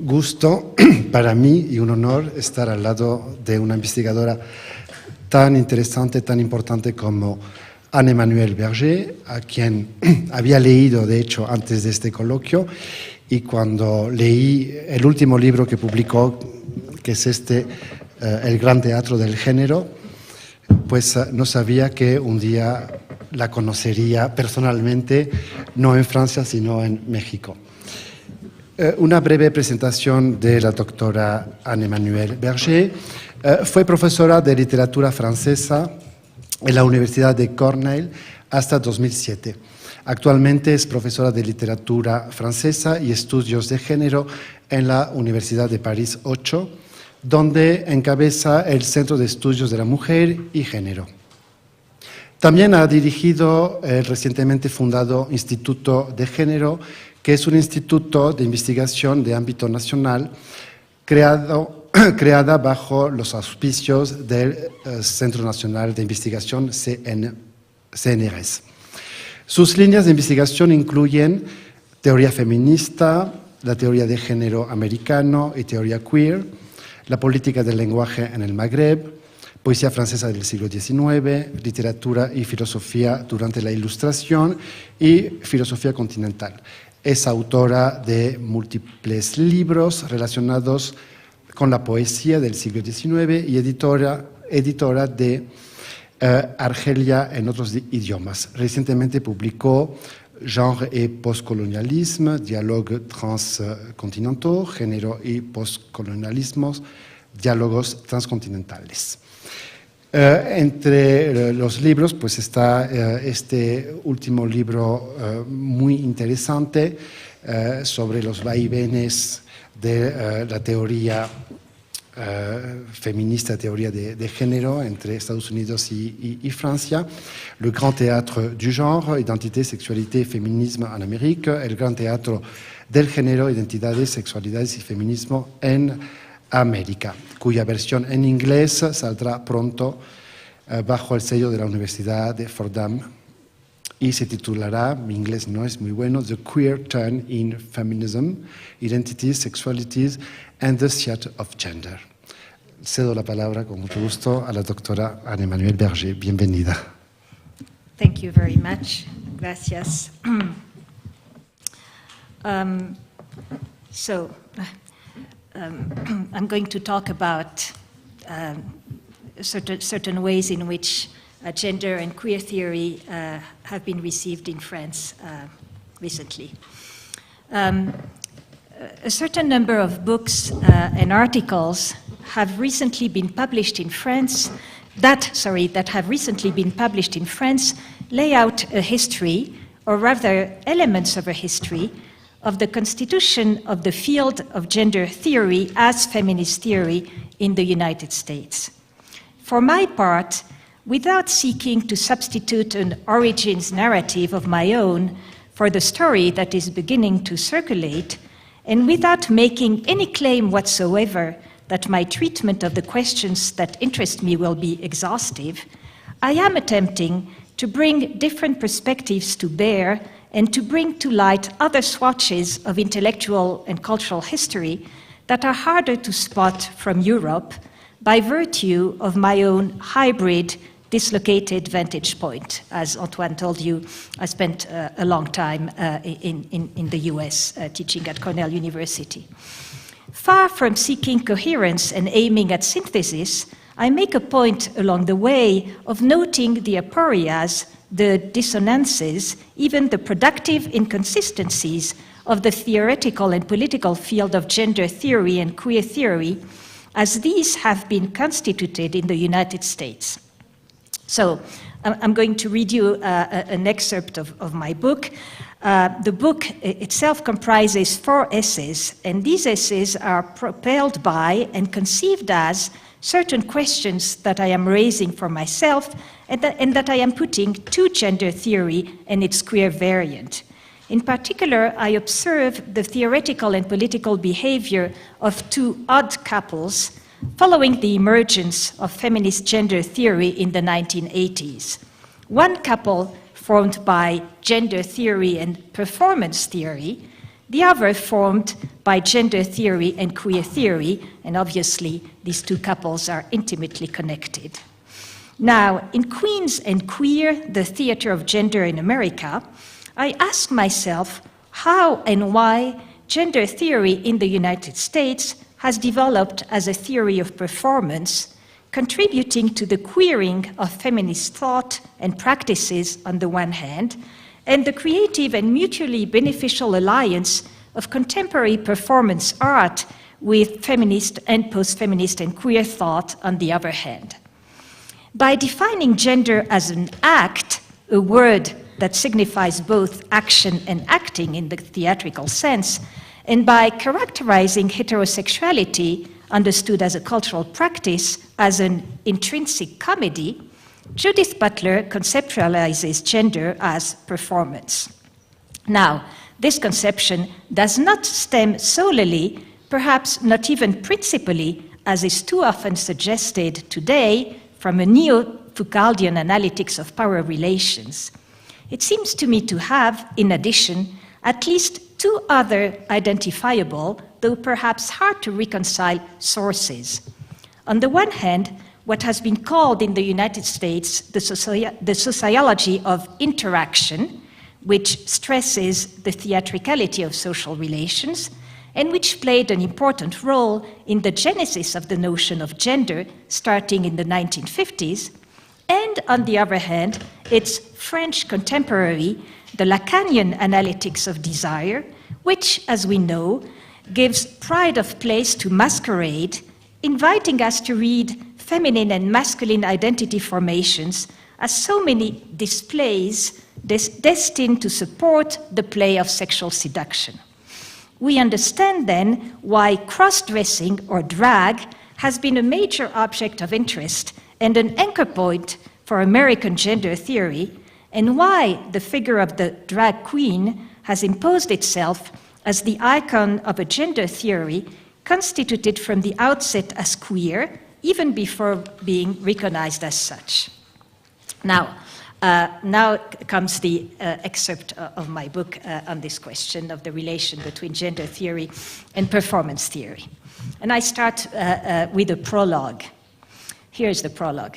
gusto para mí y un honor estar al lado de una investigadora tan interesante, tan importante como Emmanuelle Berger, a quien había leído, de hecho, antes de este coloquio, y cuando leí el último libro que publicó, que es El Gran Teatro del Género, pues no sabía que un día la conocería personalmente, no en Francia, sino en México. Una breve presentación de la doctora Emmanuelle Berger. Fue profesora de literatura francesa en la Universidad de Cornell hasta 2007. Actualmente es profesora de literatura francesa y estudios de género en la Universidad de París 8, donde encabeza el Centro de Estudios de la Mujer y Género. También ha dirigido el recientemente fundado Instituto de Género, que es un instituto de investigación de ámbito nacional creada bajo los auspicios del Centro Nacional de Investigación CNRS. Sus líneas de investigación incluyen teoría feminista, la teoría de género americano y teoría queer, la política del lenguaje en el Magreb, poesía francesa del siglo XIX, literatura y filosofía durante la Ilustración y filosofía continental. Es autora de múltiples libros relacionados con la poesía del siglo XIX y editora de Argelia en otros idiomas. Recientemente publicó Genre et postcolonialisme, diálogos transcontinentaux, género y postcolonialismos, diálogos transcontinentales. Entre los libros pues está este último libro muy interesante sobre los vaivenes de la teoría feminista, teoría de género entre Estados Unidos y Francia, Le Grand Théâtre du Genre, Identité, Sexualité et Féminisme en Amérique, El Gran Teatro del Género, Identidades, Sexualidades y Feminismo en América, cuya versión en inglés saldrá pronto bajo el sello de la Universidad de Fordham y se titulará, mi inglés no es muy bueno, The Queer Turn in Feminism, Identities, Sexualities and the Theatre of Gender. Cedo la palabra con mucho gusto a la doctora Emmanuelle Berger. Bienvenida. Thank you very much. Gracias. I'm going to talk about certain ways in which gender and queer theory have been received in France recently. A certain number of books and articles have recently been published in France that have recently been published in France lay out a history, or rather elements of a history, of the constitution of the field of gender theory as feminist theory in the United States. For my part, without seeking to substitute an origins narrative of my own for the story that is beginning to circulate, and without making any claim whatsoever that my treatment of the questions that interest me will be exhaustive, I am attempting to bring different perspectives to bear and to bring to light other swatches of intellectual and cultural history that are harder to spot from Europe by virtue of my own hybrid, dislocated vantage point. As Antoine told you, I spent a long time in the US teaching at Cornell University. Far from seeking coherence and aiming at synthesis, I make a point along the way of noting the aporias, the dissonances, even the productive inconsistencies of the theoretical and political field of gender theory and queer theory, as these have been constituted in the United States. So I'm going to read you an excerpt of my book. The book itself comprises 4 essays, and these essays are propelled by and conceived as certain questions that I am raising for myself and that I am putting to gender theory and its queer variant. In particular, I observe the theoretical and political behavior of 2 odd couples following the emergence of feminist gender theory in the 1980s. One couple formed by gender theory and performance theory, the other formed by gender theory and queer theory, and obviously these two couples are intimately connected. Now, in Queens and Queer, the theater of gender in America, I ask myself how and why gender theory in the United States has developed as a theory of performance, contributing to the queering of feminist thought and practices on the one hand, and the creative and mutually beneficial alliance of contemporary performance art with feminist and post-feminist and queer thought on the other hand. By defining gender as an act, a word that signifies both action and acting in the theatrical sense, and by characterizing heterosexuality, understood as a cultural practice, as an intrinsic comedy, Judith Butler conceptualizes gender as performance. Now, this conception does not stem solely, perhaps not even principally, as is too often suggested today, from a neo-Foucauldian analytics of power relations. It seems to me to have, in addition, at least two other identifiable, though perhaps hard to reconcile, sources. On the one hand, what has been called in the United States the sociology of interaction, which stresses the theatricality of social relations, and which played an important role in the genesis of the notion of gender starting in the 1950s, and on the other hand, its French contemporary, the Lacanian analytics of desire, which, as we know, gives pride of place to masquerade, inviting us to read feminine and masculine identity formations as so many displays destined to support the play of sexual seduction. We understand then why cross-dressing or drag has been a major object of interest and an anchor point for American gender theory, and why the figure of the drag queen has imposed itself as the icon of a gender theory constituted from the outset as queer, even before being recognized as such. Now comes the excerpt of my book on this question of the relation between gender theory and performance theory. And I start with a prologue. Here's the prologue.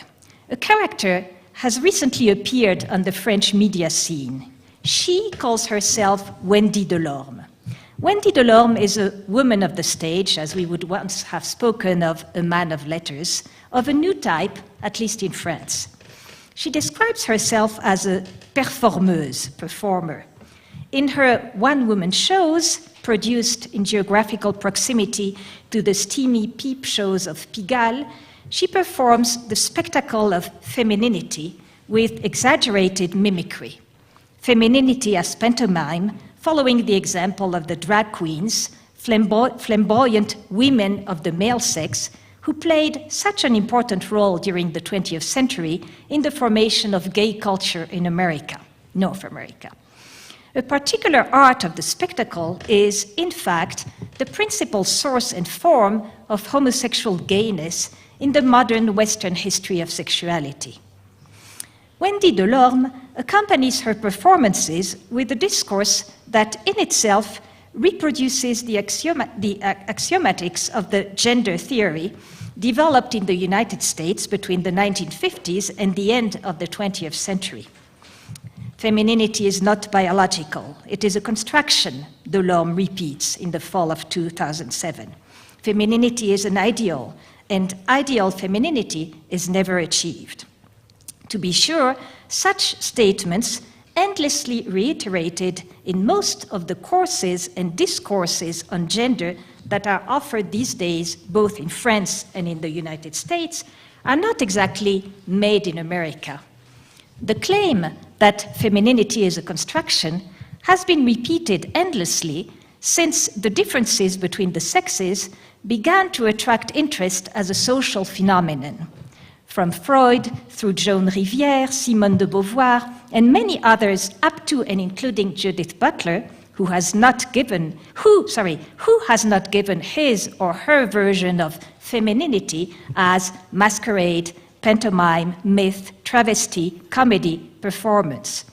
A character has recently appeared on the French media scene. She calls herself Wendy Delorme. Wendy Delorme is a woman of the stage, as we would once have spoken of a man of letters, of a new type, at least in France. She describes herself as a performeuse, performer. In her one-woman shows, produced in geographical proximity to the steamy peep shows of Pigalle, she performs the spectacle of femininity with exaggerated mimicry. Femininity as pantomime, following the example of the drag queens, flamboyant women of the male sex, who played such an important role during the 20th century in the formation of gay culture in America, North America. A particular art of the spectacle is, in fact, the principal source and form of homosexual gayness in the modern Western history of sexuality. Wendy Delorme accompanies her performances with a discourse that in itself reproduces the axiomatics of the gender theory developed in the United States between the 1950s and the end of the 20th century. Femininity is not biological. It is a construction, Delorme repeats in the fall of 2007. Femininity is an ideal, and ideal femininity is never achieved. To be sure, such statements, endlessly reiterated in most of the courses and discourses on gender that are offered these days, both in France and in the United States, are not exactly made in America. The claim that femininity is a construction has been repeated endlessly since the differences between the sexes began to attract interest as a social phenomenon. From Freud through Joan Rivière, Simone de Beauvoir, and many others up to and including Judith Butler, who has not given his or her version of femininity as masquerade, pantomime, myth, travesty, comedy, performance,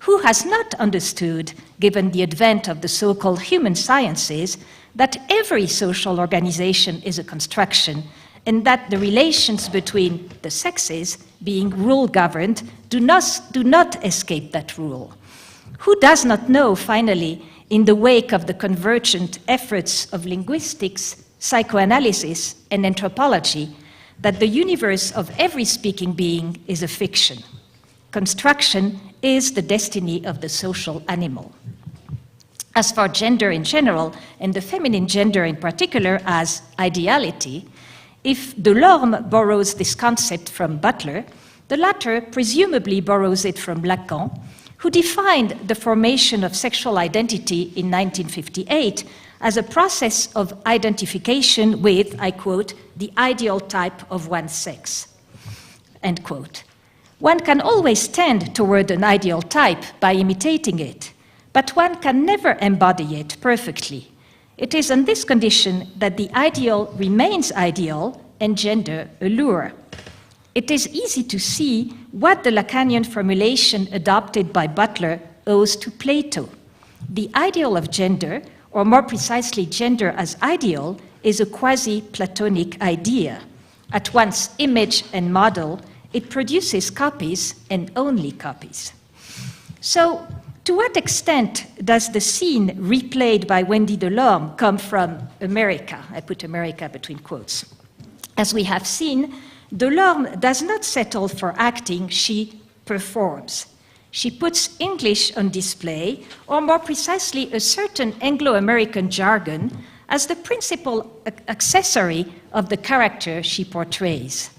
Who has not understood, given the advent of the so-called human sciences, that every social organization is a construction, and that the relations between the sexes, being rule-governed, do not escape that rule? Who does not know, finally, in the wake of the convergent efforts of linguistics, psychoanalysis, and anthropology, that the universe of every speaking being is a fiction? Construction is the destiny of the social animal. As for gender in general, and the feminine gender in particular as ideality, if Delorme borrows this concept from Butler, the latter presumably borrows it from Lacan, who defined the formation of sexual identity in 1958 as a process of identification with, I quote, the ideal type of one's sex, end quote. One can always tend toward an ideal type by imitating it, but one can never embody it perfectly. It is on this condition that the ideal remains ideal and gender a lure. It is easy to see what the Lacanian formulation adopted by Butler owes to Plato. The ideal of gender, or more precisely gender as ideal, is a quasi-Platonic idea. At once image and model, it produces copies and only copies. So, to what extent does the scene replayed by Wendy Delorme come from America? I put America between quotes. As we have seen, Delorme does not settle for acting, she performs. She puts English on display, or more precisely, a certain Anglo-American jargon, as the principal accessory of the character she portrays.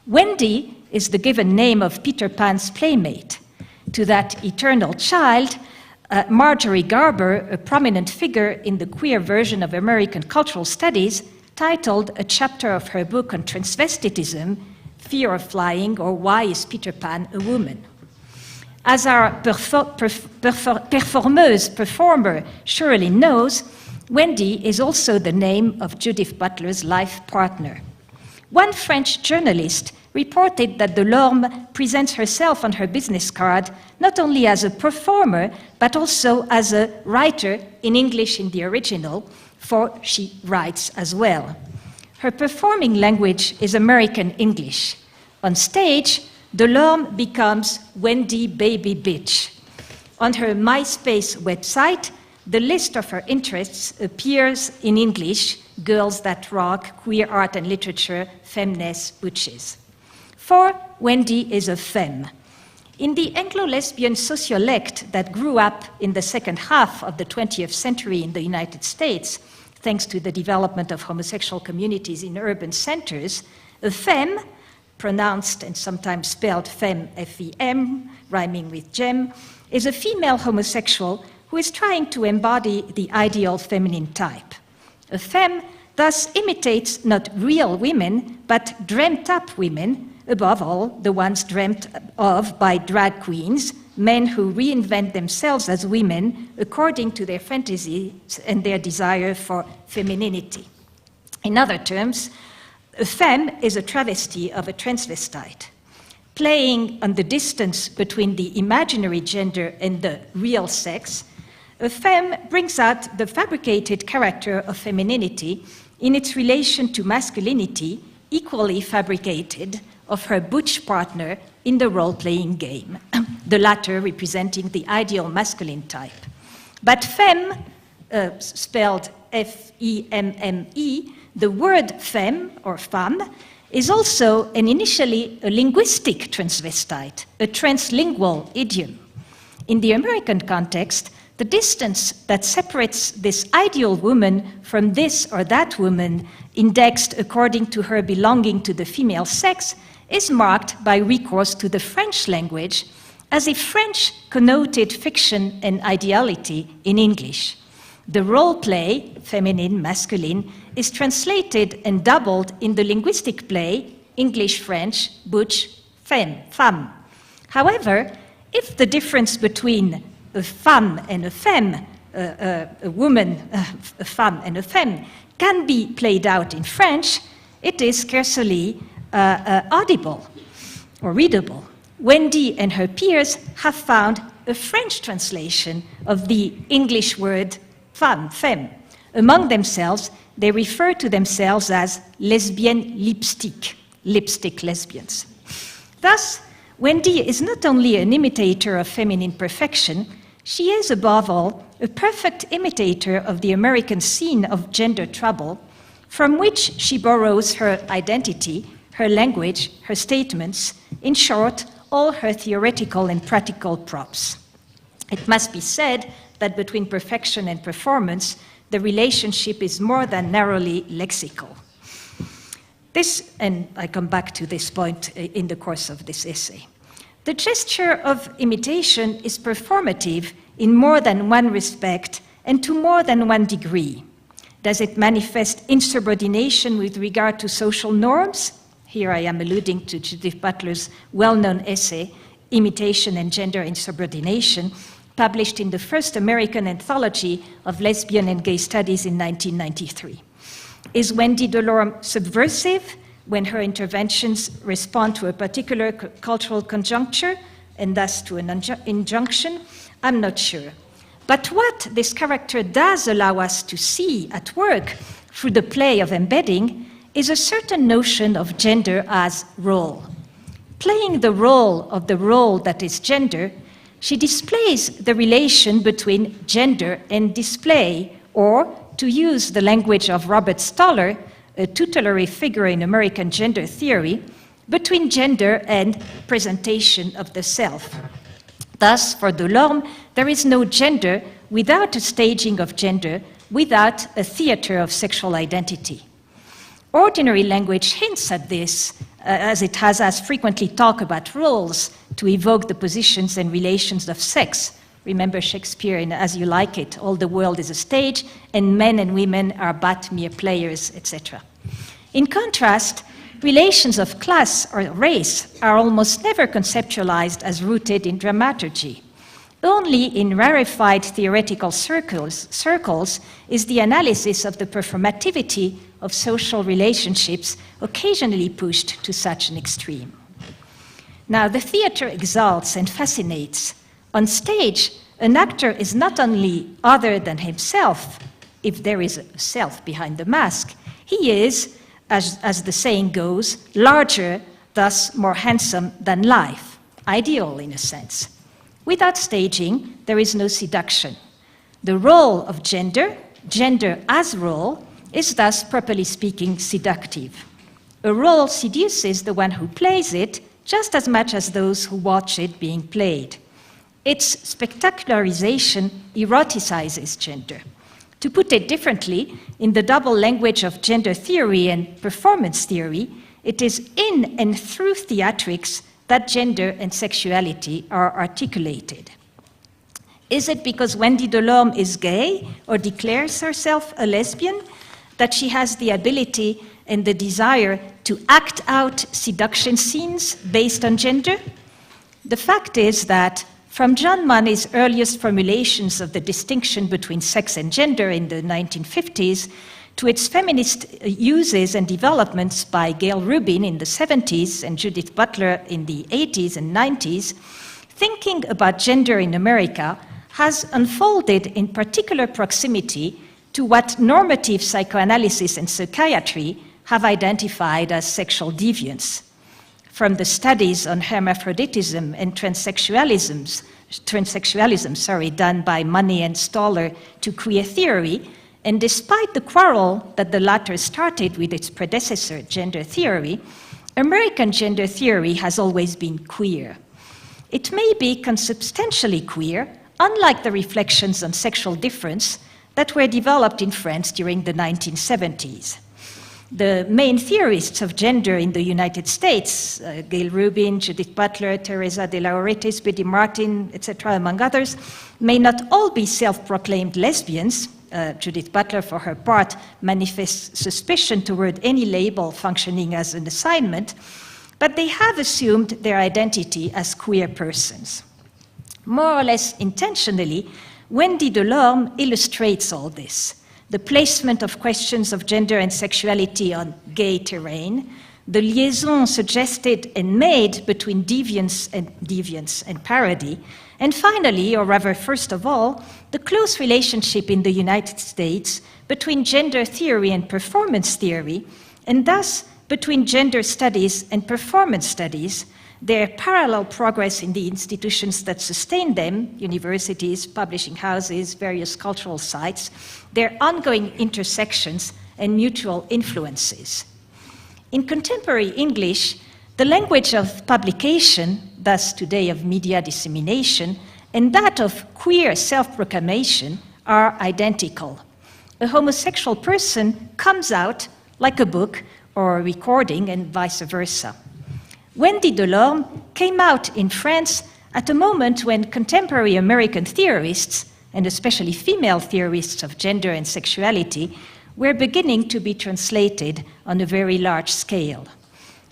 Wendy is the given name of Peter Pan's playmate. To that eternal child, Marjorie Garber, a prominent figure in the queer version of American cultural studies, titled a chapter of her book on transvestitism, Fear of Flying, or Why is Peter Pan a Woman? As our performer surely knows, Wendy is also the name of Judith Butler's life partner. One French journalist reported that Delorme presents herself on her business card not only as a performer, but also as a writer in English in the original, for she writes as well. Her performing language is American English. On stage, Delorme becomes Wendy Baby Bitch. On her MySpace website, the list of her interests appears in English: girls that rock, queer art and literature, feminist butches. For Wendy is a femme. In the Anglo-lesbian sociolect that grew up in the second half of the 20th century in the United States, thanks to the development of homosexual communities in urban centers, a femme, pronounced and sometimes spelled femme, F-E-M, rhyming with gem, is a female homosexual who is trying to embody the ideal feminine type. A femme thus imitates not real women, but dreamt-up women, above all, the ones dreamt of by drag queens, men who reinvent themselves as women according to their fantasies and their desire for femininity. In other terms, a femme is a travesty of a transvestite. Playing on the distance between the imaginary gender and the real sex, a femme brings out the fabricated character of femininity in its relation to masculinity, equally fabricated, of her butch partner in the role-playing game, the latter representing the ideal masculine type. But femme, spelled F-E-M-M-E, the word femme, or femme, is also initially a linguistic transvestite, a translingual idiom. In the American context, the distance that separates this ideal woman from this or that woman, indexed according to her belonging to the female sex, is marked by recourse to the French language, as if French connoted fiction and ideality in English. The role play, feminine, masculine, is translated and doubled in the linguistic play, English-French, butch, femme. However, if the difference between a femme and a femme, a woman, a femme and a femme, can be played out in French, it is scarcely audible or readable. Wendy and her peers have found a French translation of the English word femme. Among themselves, they refer to themselves as lesbiennes lipstick lesbians. Thus, Wendy is not only an imitator of feminine perfection, she is, above all, a perfect imitator of the American scene of gender trouble, from which she borrows her identity, her language, her statements, in short, all her theoretical and practical props. It must be said that between perfection and performance, the relationship is more than narrowly lexical. This, and I come back to this point in the course of this essay. The gesture of imitation is performative in more than one respect and to more than one degree. Does it manifest insubordination with regard to social norms? Here I am alluding to Judith Butler's well-known essay, Imitation and Gender Insubordination, published in the first American anthology of lesbian and gay studies in 1993. Is Wendy Delorme subversive when her interventions respond to a particular cultural conjuncture and thus to an injunction? I'm not sure. But what this character does allow us to see at work through the play of embedding is a certain notion of gender as role. Playing the role that is gender, she displays the relation between gender and display, or, to use the language of Robert Stoller, a tutelary figure in American gender theory, between gender and presentation of the self. Thus, for Delorme, there is no gender without a staging of gender, without a theater of sexual identity. Ordinary language hints at this, as it has us frequently talk about roles to evoke the positions and relations of sex. Remember Shakespeare in As You Like It, all the world is a stage, and men and women are but mere players, etc. In contrast, relations of class or race are almost never conceptualized as rooted in dramaturgy. Only in rarefied theoretical circles is the analysis of the performativity of social relationships occasionally pushed to such an extreme. Now, the theater exalts and fascinates. On stage, an actor is not only other than himself, if there is a self behind the mask, he is, as the saying goes, larger, thus more handsome than life, ideal in a sense. Without staging, there is no seduction. The role of gender as role, is thus, properly speaking, seductive. A role seduces the one who plays it just as much as those who watch it being played. Its spectacularization eroticizes gender. To put it differently, in the double language of gender theory and performance theory, it is in and through theatrics that gender and sexuality are articulated. Is it because Wendy Delorme is gay or declares herself a lesbian that she has the ability and the desire to act out seduction scenes based on gender? The fact is that from John Money's earliest formulations of the distinction between sex and gender in the 1950s to its feminist uses and developments by Gail Rubin in the 70s and Judith Butler in the 80s and 90s, thinking about gender in America has unfolded in particular proximity to what normative psychoanalysis and psychiatry have identified as sexual deviance. From the studies on hermaphroditism and transsexualism, done by Money and Stoller to queer theory, and despite the quarrel that the latter started with its predecessor, gender theory, American gender theory has always been queer. It may be consubstantially queer, unlike the reflections on sexual difference that were developed in France during the 1970s. The main theorists of gender in the United States, Gail Rubin, Judith Butler, Teresa de Lauretis, Biddy Martin, etc., among others, may not all be self-proclaimed lesbians. Judith Butler, for her part, manifests suspicion toward any label functioning as an assignment, but they have assumed their identity as queer persons. More or less intentionally, Wendy Delorme illustrates all this. The placement of questions of gender and sexuality on gay terrain, the liaison suggested and made between deviance and parody, And finally, or rather first of all, the close relationship in the United States between gender theory and performance theory, and thus between gender studies and performance studies, their parallel progress in the institutions that sustain them, universities, publishing houses, various cultural sites, their ongoing intersections and mutual influences. In contemporary English, the language of publication, thus today of media dissemination, and that of queer self-proclamation are identical. A homosexual person comes out like a book or a recording and vice versa. Wendy Delorme came out in France at a moment when contemporary American theorists, and especially female theorists of gender and sexuality, were beginning to be translated on a very large scale.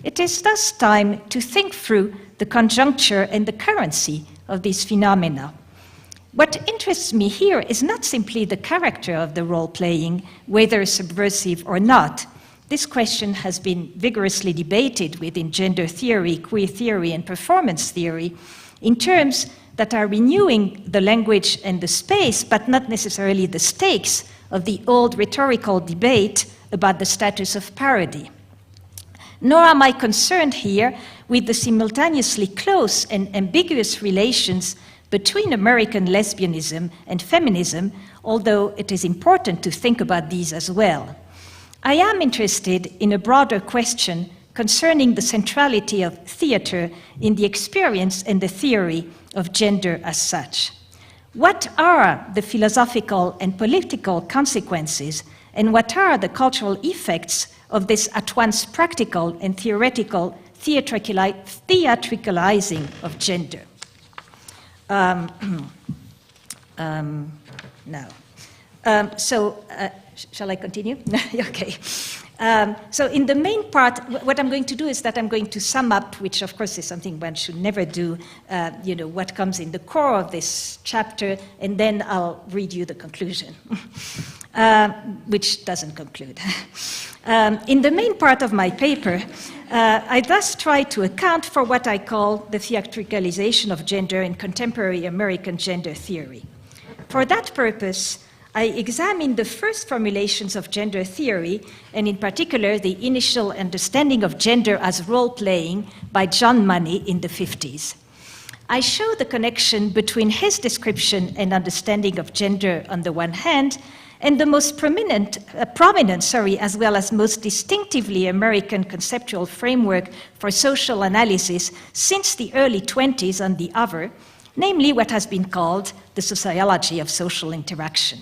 It is thus time to think through the conjuncture and the currency of these phenomena. What interests me here is not simply the character of the role-playing, whether subversive or not. This question has been vigorously debated within gender theory, queer theory, and performance theory in terms that are renewing the language and the space, but not necessarily the stakes of the old rhetorical debate about the status of parody. Nor am I concerned here with the simultaneously close and ambiguous relations between American lesbianism and feminism, although it is important to think about these as well. I am interested in a broader question concerning the centrality of theater in the experience and the theory of gender as such. What are the philosophical and political consequences, and what are the cultural effects of this at once practical and theoretical theatricalizing of gender? Shall I continue? Okay. So in the main part, what I'm going to do is that I'm going to sum up, which of course is something one should never do, what comes in the core of this chapter, and then I'll read you the conclusion, which doesn't conclude. In the main part of my paper, I thus try to account for what I call the theatricalization of gender in contemporary American gender theory. For that purpose, I examine the first formulations of gender theory, and in particular the initial understanding of gender as role-playing by John Money in the 50s. I show the connection between his description and understanding of gender on the one hand, and the most prominent, as well as most distinctively American conceptual framework for social analysis since the early 20s on the other, namely what has been called the sociology of social interaction.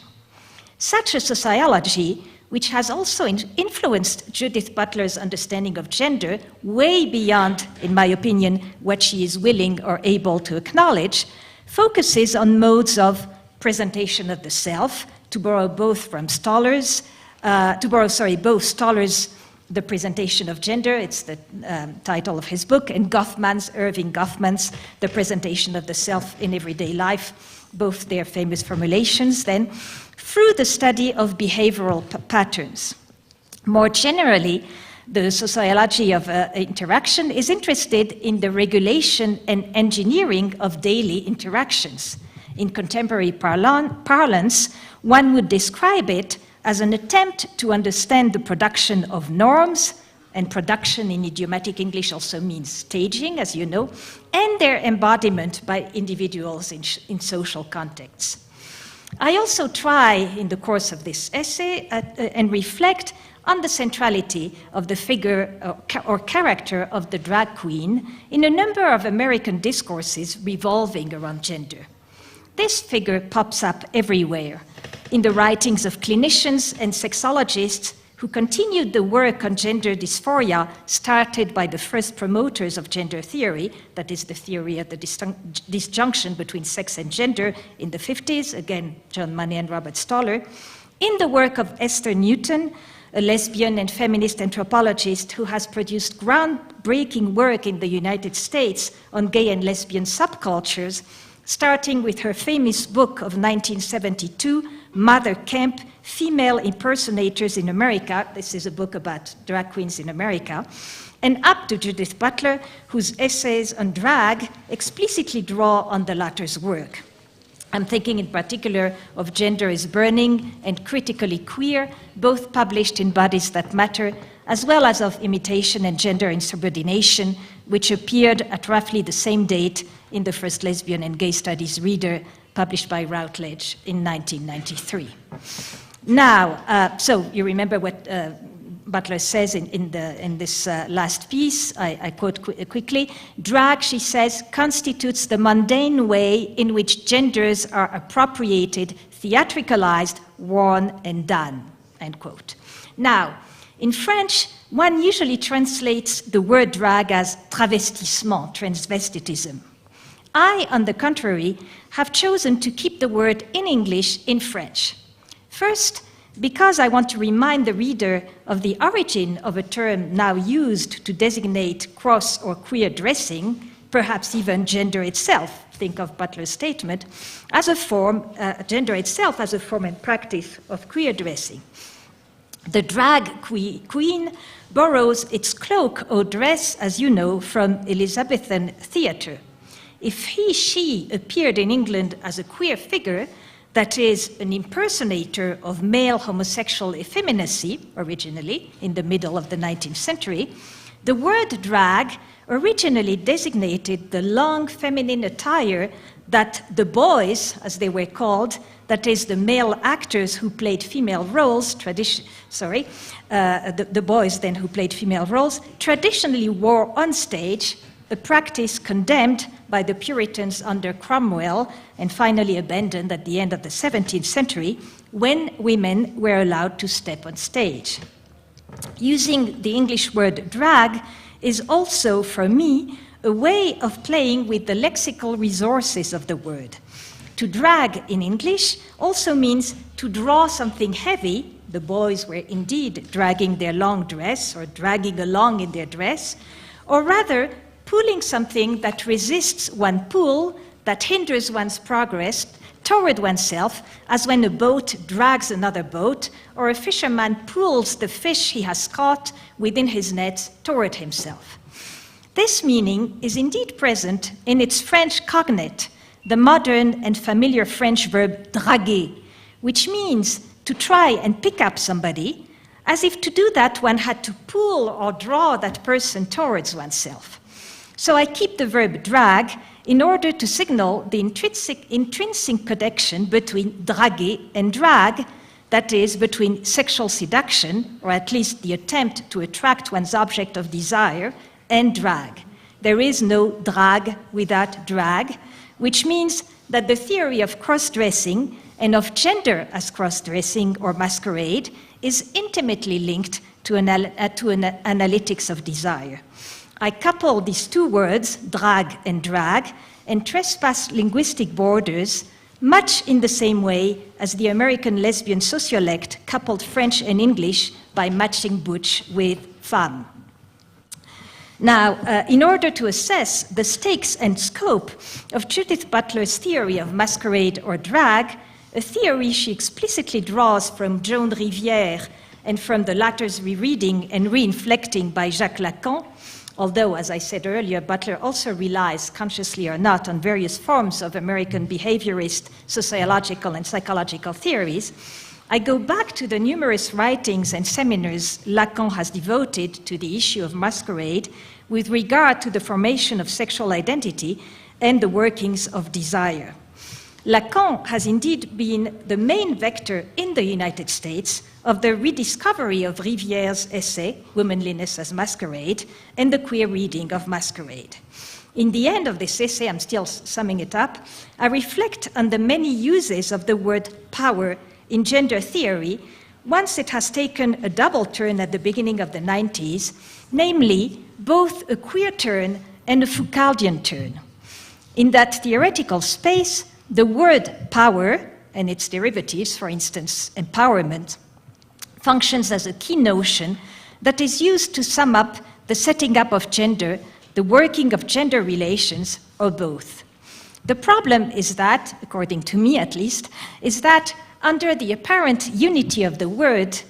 Such a sociology, which has also influenced Judith Butler's understanding of gender way beyond, in my opinion, what she is willing or able to acknowledge, focuses on modes of presentation of the self, to borrow both from Stoller's, both Stoller's The Presentation of Gender, it's the title of his book, and Irving Goffman's The Presentation of the Self in Everyday Life, both their famous formulations then, through the study of behavioral patterns. More generally, the sociology of interaction is interested in the regulation and engineering of daily interactions. In contemporary parlance, one would describe it as an attempt to understand the production of norms, and production in idiomatic English also means staging, as you know, and their embodiment by individuals in social contexts. I also try, in the course of this essay, and reflect on the centrality of the figure or character of the drag queen in a number of American discourses revolving around gender. This figure pops up everywhere, in the writings of clinicians and sexologists who continued the work on gender dysphoria started by the first promoters of gender theory, that is the theory of the disjunction between sex and gender in the 50s, again, John Money and Robert Stoller, in the work of Esther Newton, a lesbian and feminist anthropologist who has produced groundbreaking work in the United States on gay and lesbian subcultures, starting with her famous book of 1972, Mother Camp, Female Impersonators in America. This is a book about drag queens in America. And up to Judith Butler, whose essays on drag explicitly draw on the latter's work. I'm thinking in particular of Gender is Burning and Critically Queer, both published in Bodies That Matter, as well as of Imitation and Gender Insubordination, which appeared at roughly the same date in the first Lesbian and Gay Studies Reader, published by Routledge in 1993. Now, so you remember what Butler says in this last piece, I quote quickly, drag, she says, constitutes the mundane way in which genders are appropriated, theatricalized, worn, and done, end quote. Now, in French, one usually translates the word drag as travestissement, transvestitism. I, on the contrary, have chosen to keep the word in English in French. First, because I want to remind the reader of the origin of a term now used to designate cross or queer dressing, perhaps even gender itself, think of Butler's statement, as a form, gender itself as a form and practice of queer dressing. The drag queen borrows its cloak or dress, as you know, from Elizabethan theatre. If he, she appeared in England as a queer figure, that is, an impersonator of male homosexual effeminacy, originally, in the middle of the 19th century, the word drag originally designated the long feminine attire that the boys, as they were called, that is, the male actors who played female roles, the boys then who played female roles, traditionally wore on stage, a practice condemned by the Puritans under Cromwell and finally abandoned at the end of the 17th century when women were allowed to step on stage. Using the English word drag is also, for me, a way of playing with the lexical resources of the word. To drag in English also means to draw something heavy. The boys were indeed dragging their long dress or dragging along in their dress, or rather pulling something that resists one pull, that hinders one's progress toward oneself, as when a boat drags another boat, or a fisherman pulls the fish he has caught within his nets toward himself. This meaning is indeed present in its French cognate, the modern and familiar French verb draguer, which means to try and pick up somebody, as if to do that one had to pull or draw that person towards oneself. So I keep the verb drag in order to signal the intrinsic connection between draguer and drag, that is, between sexual seduction, or at least the attempt to attract one's object of desire, and drag. There is no drag without drag, which means that the theory of cross-dressing and of gender as cross-dressing or masquerade is intimately linked to an analytics of desire. I couple these two words, drag and drag, and trespass linguistic borders much in the same way as the American lesbian sociolect coupled French and English by matching butch with femme. Now, in order to assess the stakes and scope of Judith Butler's theory of masquerade or drag, a theory she explicitly draws from Joan Rivière and from the latter's rereading and re-inflecting by Jacques Lacan, although, as I said earlier, Butler also relies, consciously or not, on various forms of American behaviorist, sociological, and psychological theories, I go back to the numerous writings and seminars Lacan has devoted to the issue of masquerade with regard to the formation of sexual identity and the workings of desire. Lacan has indeed been the main vector in the United States of the rediscovery of Rivière's essay, Womanliness as Masquerade, and the queer reading of Masquerade. In the end of this essay, I'm still summing it up, I reflect on the many uses of the word power in gender theory once it has taken a double turn at the beginning of the 90s, namely both a queer turn and a Foucauldian turn. In that theoretical space, the word power and its derivatives, for instance, empowerment, functions as a key notion that is used to sum up the setting up of gender, the working of gender relations, or both. The problem is that, according to me at least, is that under the apparent unity of the word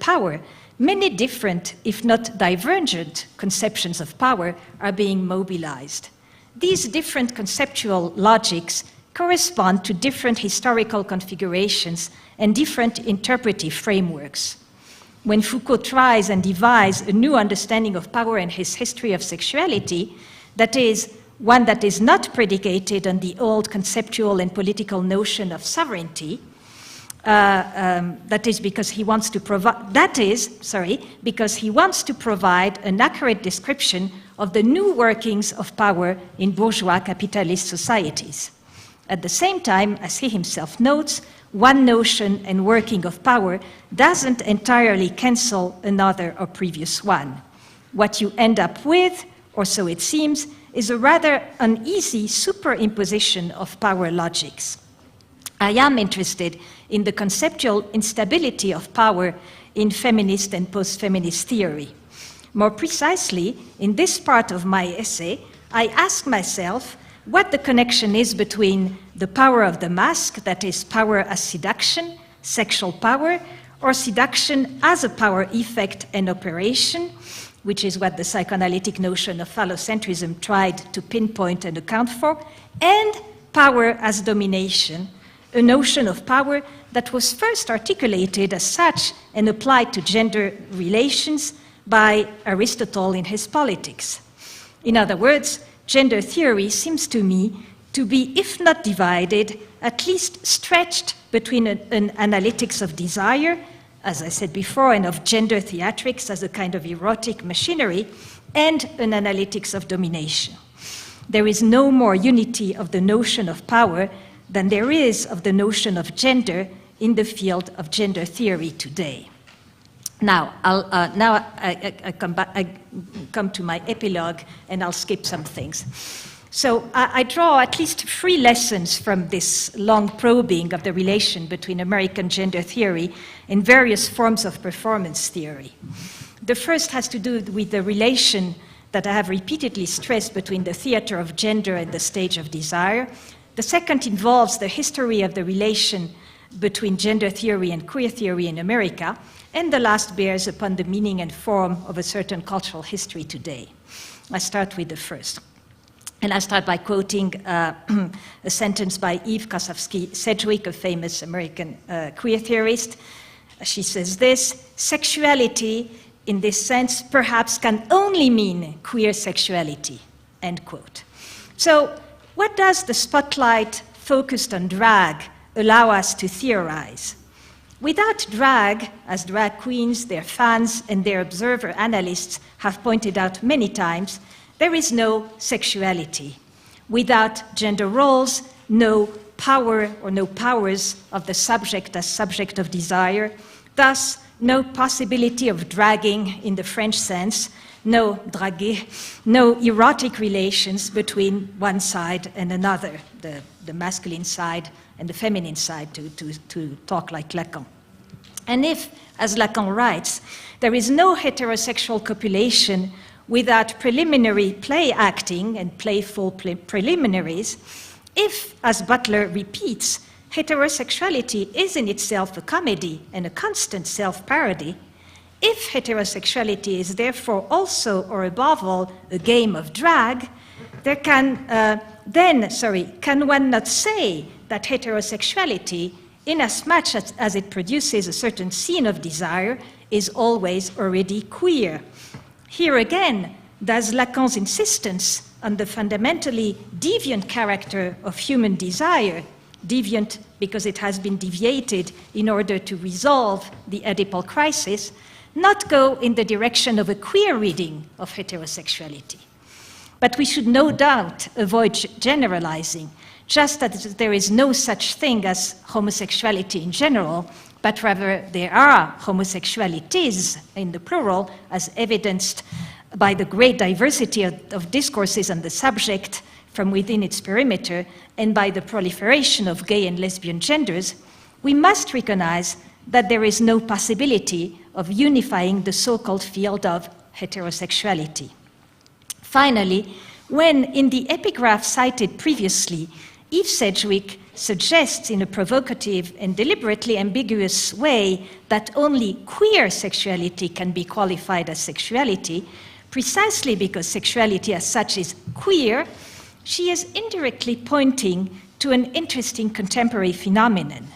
power, many different, if not divergent, conceptions of power are being mobilized. These different conceptual logics correspond to different historical configurations and different interpretive frameworks. When Foucault tries and devises a new understanding of power and his history of sexuality, that is, one that is not predicated on the old conceptual and political notion of sovereignty, that is because he wants to provide an accurate description of the new workings of power in bourgeois capitalist societies. At the same time, as he himself notes, one notion and working of power doesn't entirely cancel another or previous one. What you end up with, or so it seems, is a rather uneasy superimposition of power logics. I am interested in the conceptual instability of power in feminist and post-feminist theory. More precisely, in this part of my essay, I ask myself what the connection is between the power of the mask, that is, power as seduction, sexual power, or seduction as a power effect and operation, which is what the psychoanalytic notion of phallocentrism tried to pinpoint and account for, and power as domination, a notion of power that was first articulated as such and applied to gender relations by Aristotle in his Politics. In other words, gender theory seems to me to be, if not divided, at least stretched between an analytics of desire, as I said before, and of gender theatrics as a kind of erotic machinery, and an analytics of domination. There is no more unity of the notion of power than there is of the notion of gender in the field of gender theory today. Now, I come to my epilogue, and I'll skip some things. So I draw at least 3 lessons from this long probing of the relation between American gender theory and various forms of performance theory. The first has to do with the relation that I have repeatedly stressed between the theater of gender and the stage of desire. The second involves the history of the relation between gender theory and queer theory in America, and the last bears upon the meaning and form of a certain cultural history today. I start with the first. And I start by quoting a sentence by Eve Kosofsky-Sedgwick, a famous American queer theorist. She says this: "Sexuality, in this sense, perhaps can only mean queer sexuality," end quote. So, what does the spotlight focused on drag allow us to theorize? Without drag, as drag queens, their fans, and their observer analysts have pointed out many times, there is no sexuality. Without gender roles, no power or no powers of the subject as subject of desire, thus no possibility of dragging in the French sense, no drague, no erotic relations between one side and another, the masculine side and the feminine side, to talk like Lacan. And if, as Lacan writes, there is no heterosexual copulation without preliminary play acting and playful preliminaries, if, as Butler repeats, heterosexuality is in itself a comedy and a constant self-parody, if heterosexuality is therefore also, or above all, a game of drag, there can one not say that heterosexuality, inasmuch as it produces a certain scene of desire, is always already queer? Here again, does Lacan's insistence on the fundamentally deviant character of human desire, deviant because it has been deviated in order to resolve the Oedipal crisis, not go in the direction of a queer reading of heterosexuality? But we should no doubt avoid generalizing, just as there is no such thing as homosexuality in general, but rather there are homosexualities in the plural, as evidenced by the great diversity of discourses on the subject from within its perimeter, and by the proliferation of gay and lesbian genders. We must recognize that there is no possibility of unifying the so-called field of heterosexuality. Finally, when in the epigraph cited previously, Eve Sedgwick suggests in a provocative and deliberately ambiguous way that only queer sexuality can be qualified as sexuality, precisely because sexuality as such is queer, she is indirectly pointing to an interesting contemporary phenomenon.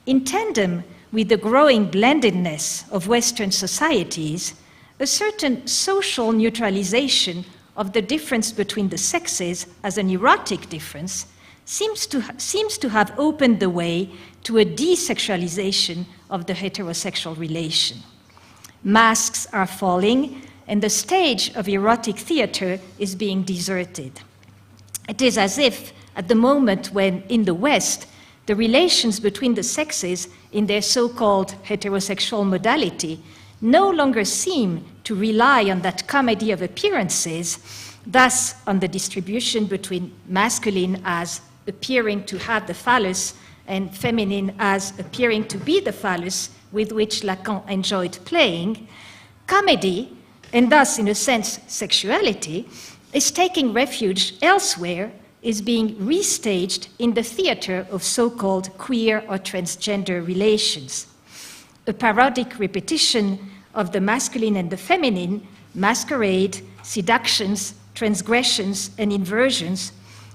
In tandem with the growing blendedness of Western societies, a certain social neutralization of the difference between the sexes as an erotic difference seems to have opened the way to a desexualization of the heterosexual relation. Masks are falling, and the stage of erotic theater is being deserted. It is as if, at the moment when, in the West, the relations between the sexes in their so-called heterosexual modality no longer seem to rely on that comedy of appearances, thus on the distribution between masculine as appearing to have the phallus and feminine as appearing to be the phallus with which Lacan enjoyed playing. Comedy, and thus in a sense sexuality, is taking refuge elsewhere, is being restaged in the theater of so-called queer or transgender relations. A parodic repetition of the masculine and the feminine, masquerade, seductions, transgressions, and inversions,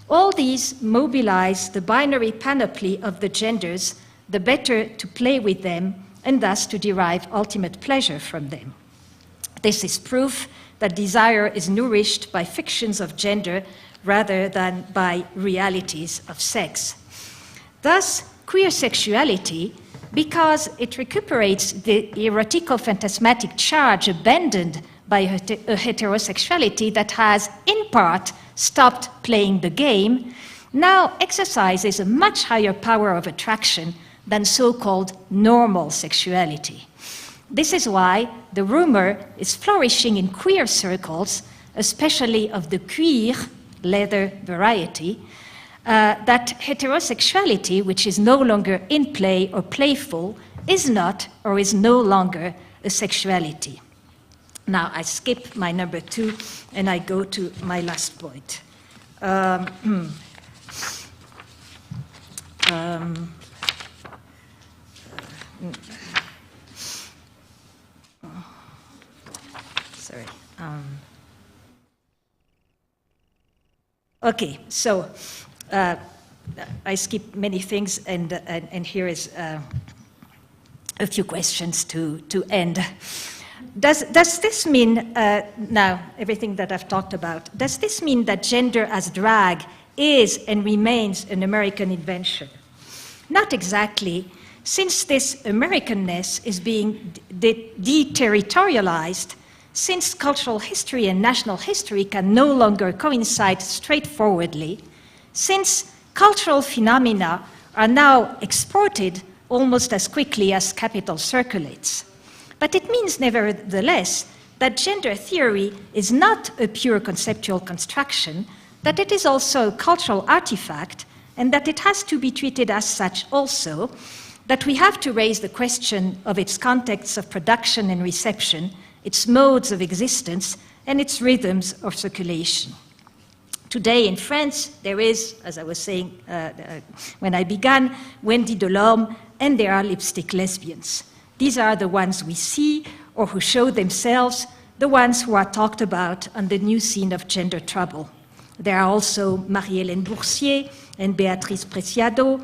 all these mobilize the binary panoply of the genders, the better to play with them, and thus to derive ultimate pleasure from them. This is proof that desire is nourished by fictions of gender rather than by realities of sex. Thus, queer sexuality, because it recuperates the erotico-phantasmatic charge abandoned by a heterosexuality that has, in part, stopped playing the game, now exercises a much higher power of attraction than so-called normal sexuality. This is why the rumor is flourishing in queer circles, especially of the cuir, leather variety, that heterosexuality, which is no longer in play or playful, is not or is no longer a sexuality. Now I skip my number 2 and I go to my last point. Sorry. Okay, so I skip many things, and here is a few questions to end. Does this mean, now, everything that I've talked about, does this mean that gender as drag is and remains an American invention? Not exactly, since this Americanness is being deterritorialized, since cultural history and national history can no longer coincide straightforwardly, since cultural phenomena are now exported almost as quickly as capital circulates. But it means, nevertheless, that gender theory is not a pure conceptual construction, that it is also a cultural artifact, and that it has to be treated as such also, that we have to raise the question of its contexts of production and reception, its modes of existence, and its rhythms of circulation. Today in France, there is, as I was saying when I began, Wendy Delorme, and there are lipstick lesbians. These are the ones we see or who show themselves, the ones who are talked about on the new scene of gender trouble. There are also Marie-Hélène Boursier and Béatrice Preciado,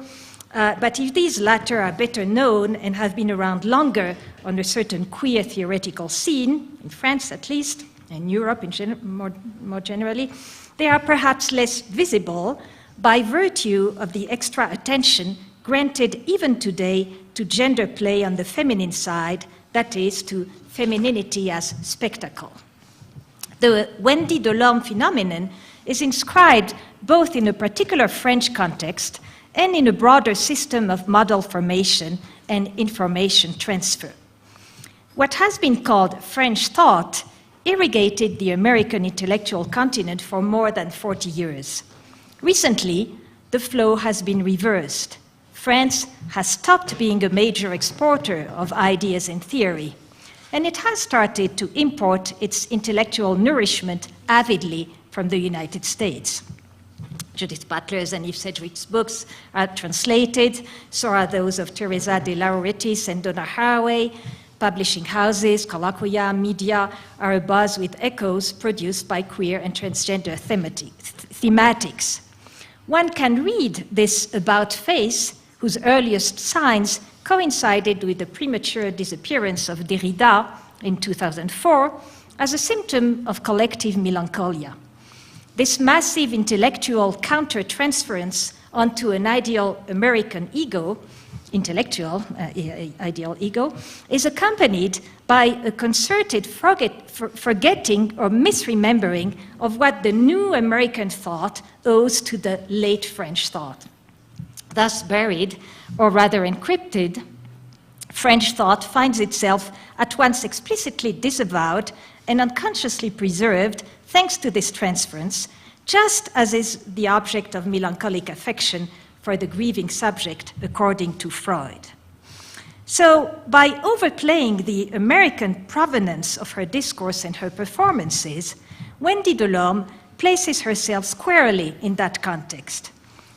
but if these latter are better known and have been around longer on a certain queer theoretical scene, in France at least, and Europe more generally, they are perhaps less visible by virtue of the extra attention granted even today to gender play on the feminine side, that is, to femininity as spectacle. The Wendy Delorme phenomenon is inscribed both in a particular French context and in a broader system of model formation and information transfer. What has been called French thought irrigated the American intellectual continent for more than 40 years. Recently, the flow has been reversed. France has stopped being a major exporter of ideas and theory, and it has started to import its intellectual nourishment avidly from the United States. Judith Butler's and Eve Sedgwick's books are translated. So are those of Teresa de Laurentiis and Donna Haraway. Publishing houses, colloquia, media are abuzz with echoes produced by queer and transgender thematics. One can read this about face, whose earliest signs coincided with the premature disappearance of Derrida in 2004, as a symptom of collective melancholia. This massive intellectual counter-transference onto an ideal American ego, intellectual ideal ego, is accompanied by a concerted forgetting or misremembering of what the new American thought owes to the late French thought. Thus buried, or rather encrypted, French thought finds itself at once explicitly disavowed and unconsciously preserved thanks to this transference, just as is the object of melancholic affection for the grieving subject, according to Freud. So, by overplaying the American provenance of her discourse and her performances, Wendy Delorme places herself squarely in that context.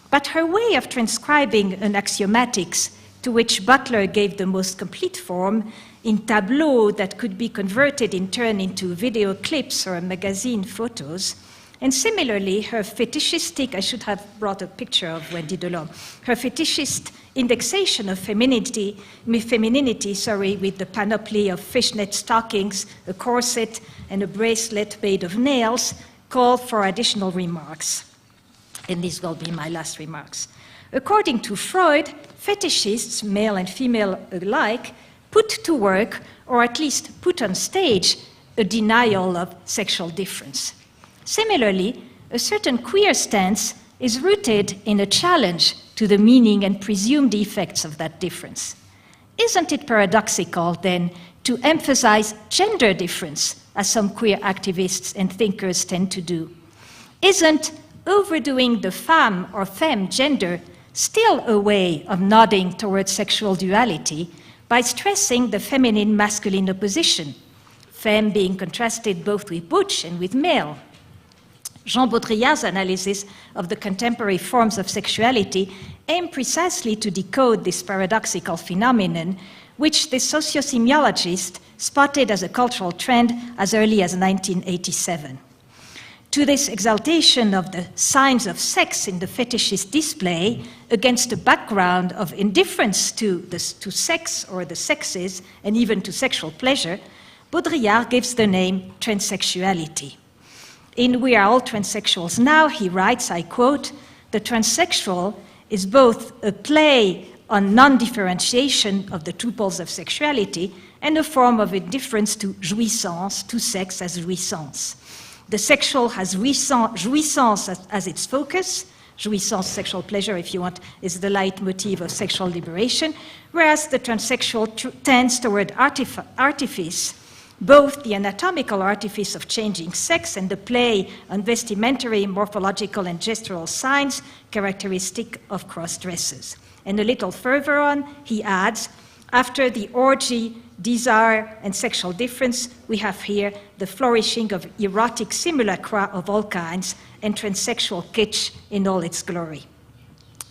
But her way of transcribing an axiomatics to which Butler gave the most complete form in tableaux that could be converted in turn into video clips or magazine photos, and similarly, her fetishistic, I should have brought a picture of Wendy Delorme, her fetishist indexation of femininity, with the panoply of fishnet stockings, a corset, and a bracelet made of nails, call for additional remarks. And these will be my last remarks. According to Freud, fetishists, male and female alike, put to work, or at least put on stage, a denial of sexual difference. Similarly, a certain queer stance is rooted in a challenge to the meaning and presumed effects of that difference. Isn't it paradoxical, then, to emphasize gender difference, as some queer activists and thinkers tend to do? Isn't overdoing the femme or femme gender still a way of nodding towards sexual duality by stressing the feminine-masculine opposition, femme being contrasted both with butch and with male? Jean Baudrillard's analysis of the contemporary forms of sexuality aimed precisely to decode this paradoxical phenomenon, which the sociosemiologist spotted as a cultural trend as early as 1987. To this exaltation of the signs of sex in the fetishist display against a background of indifference to sex or the sexes and even to sexual pleasure, Baudrillard gives the name transsexuality. In We Are All Transsexuals Now, he writes, I quote, "The transsexual is both a play on non-differentiation of the two poles of sexuality and a form of indifference to jouissance, to sex as jouissance. The sexual has jouissance as its focus. Jouissance, sexual pleasure, if you want, is the leitmotif of sexual liberation, whereas the transsexual tends toward artifice, both the anatomical artifice of changing sex and the play on vestimentary, morphological, and gestural signs characteristic of cross-dressers." And a little further on, he adds, "After the orgy, desire, and sexual difference, we have here the flourishing of erotic simulacra of all kinds and transsexual kitsch in all its glory."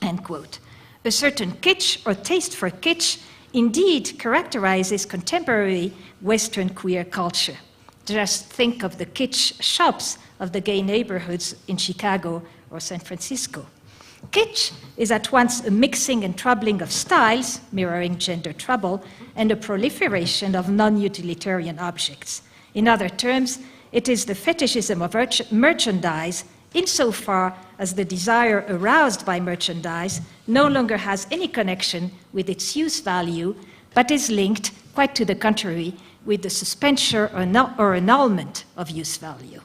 End quote. A certain kitsch or taste for kitsch indeed characterizes contemporary Western queer culture. Just think of the kitsch shops of the gay neighborhoods in Chicago or San Francisco. Kitsch is at once a mixing and troubling of styles, mirroring gender trouble, and a proliferation of non-utilitarian objects. In other terms, it is the fetishism of merchandise insofar as the desire aroused by merchandise no longer has any connection with its use value, but is linked, quite to the contrary, with the suspension or annulment of use value.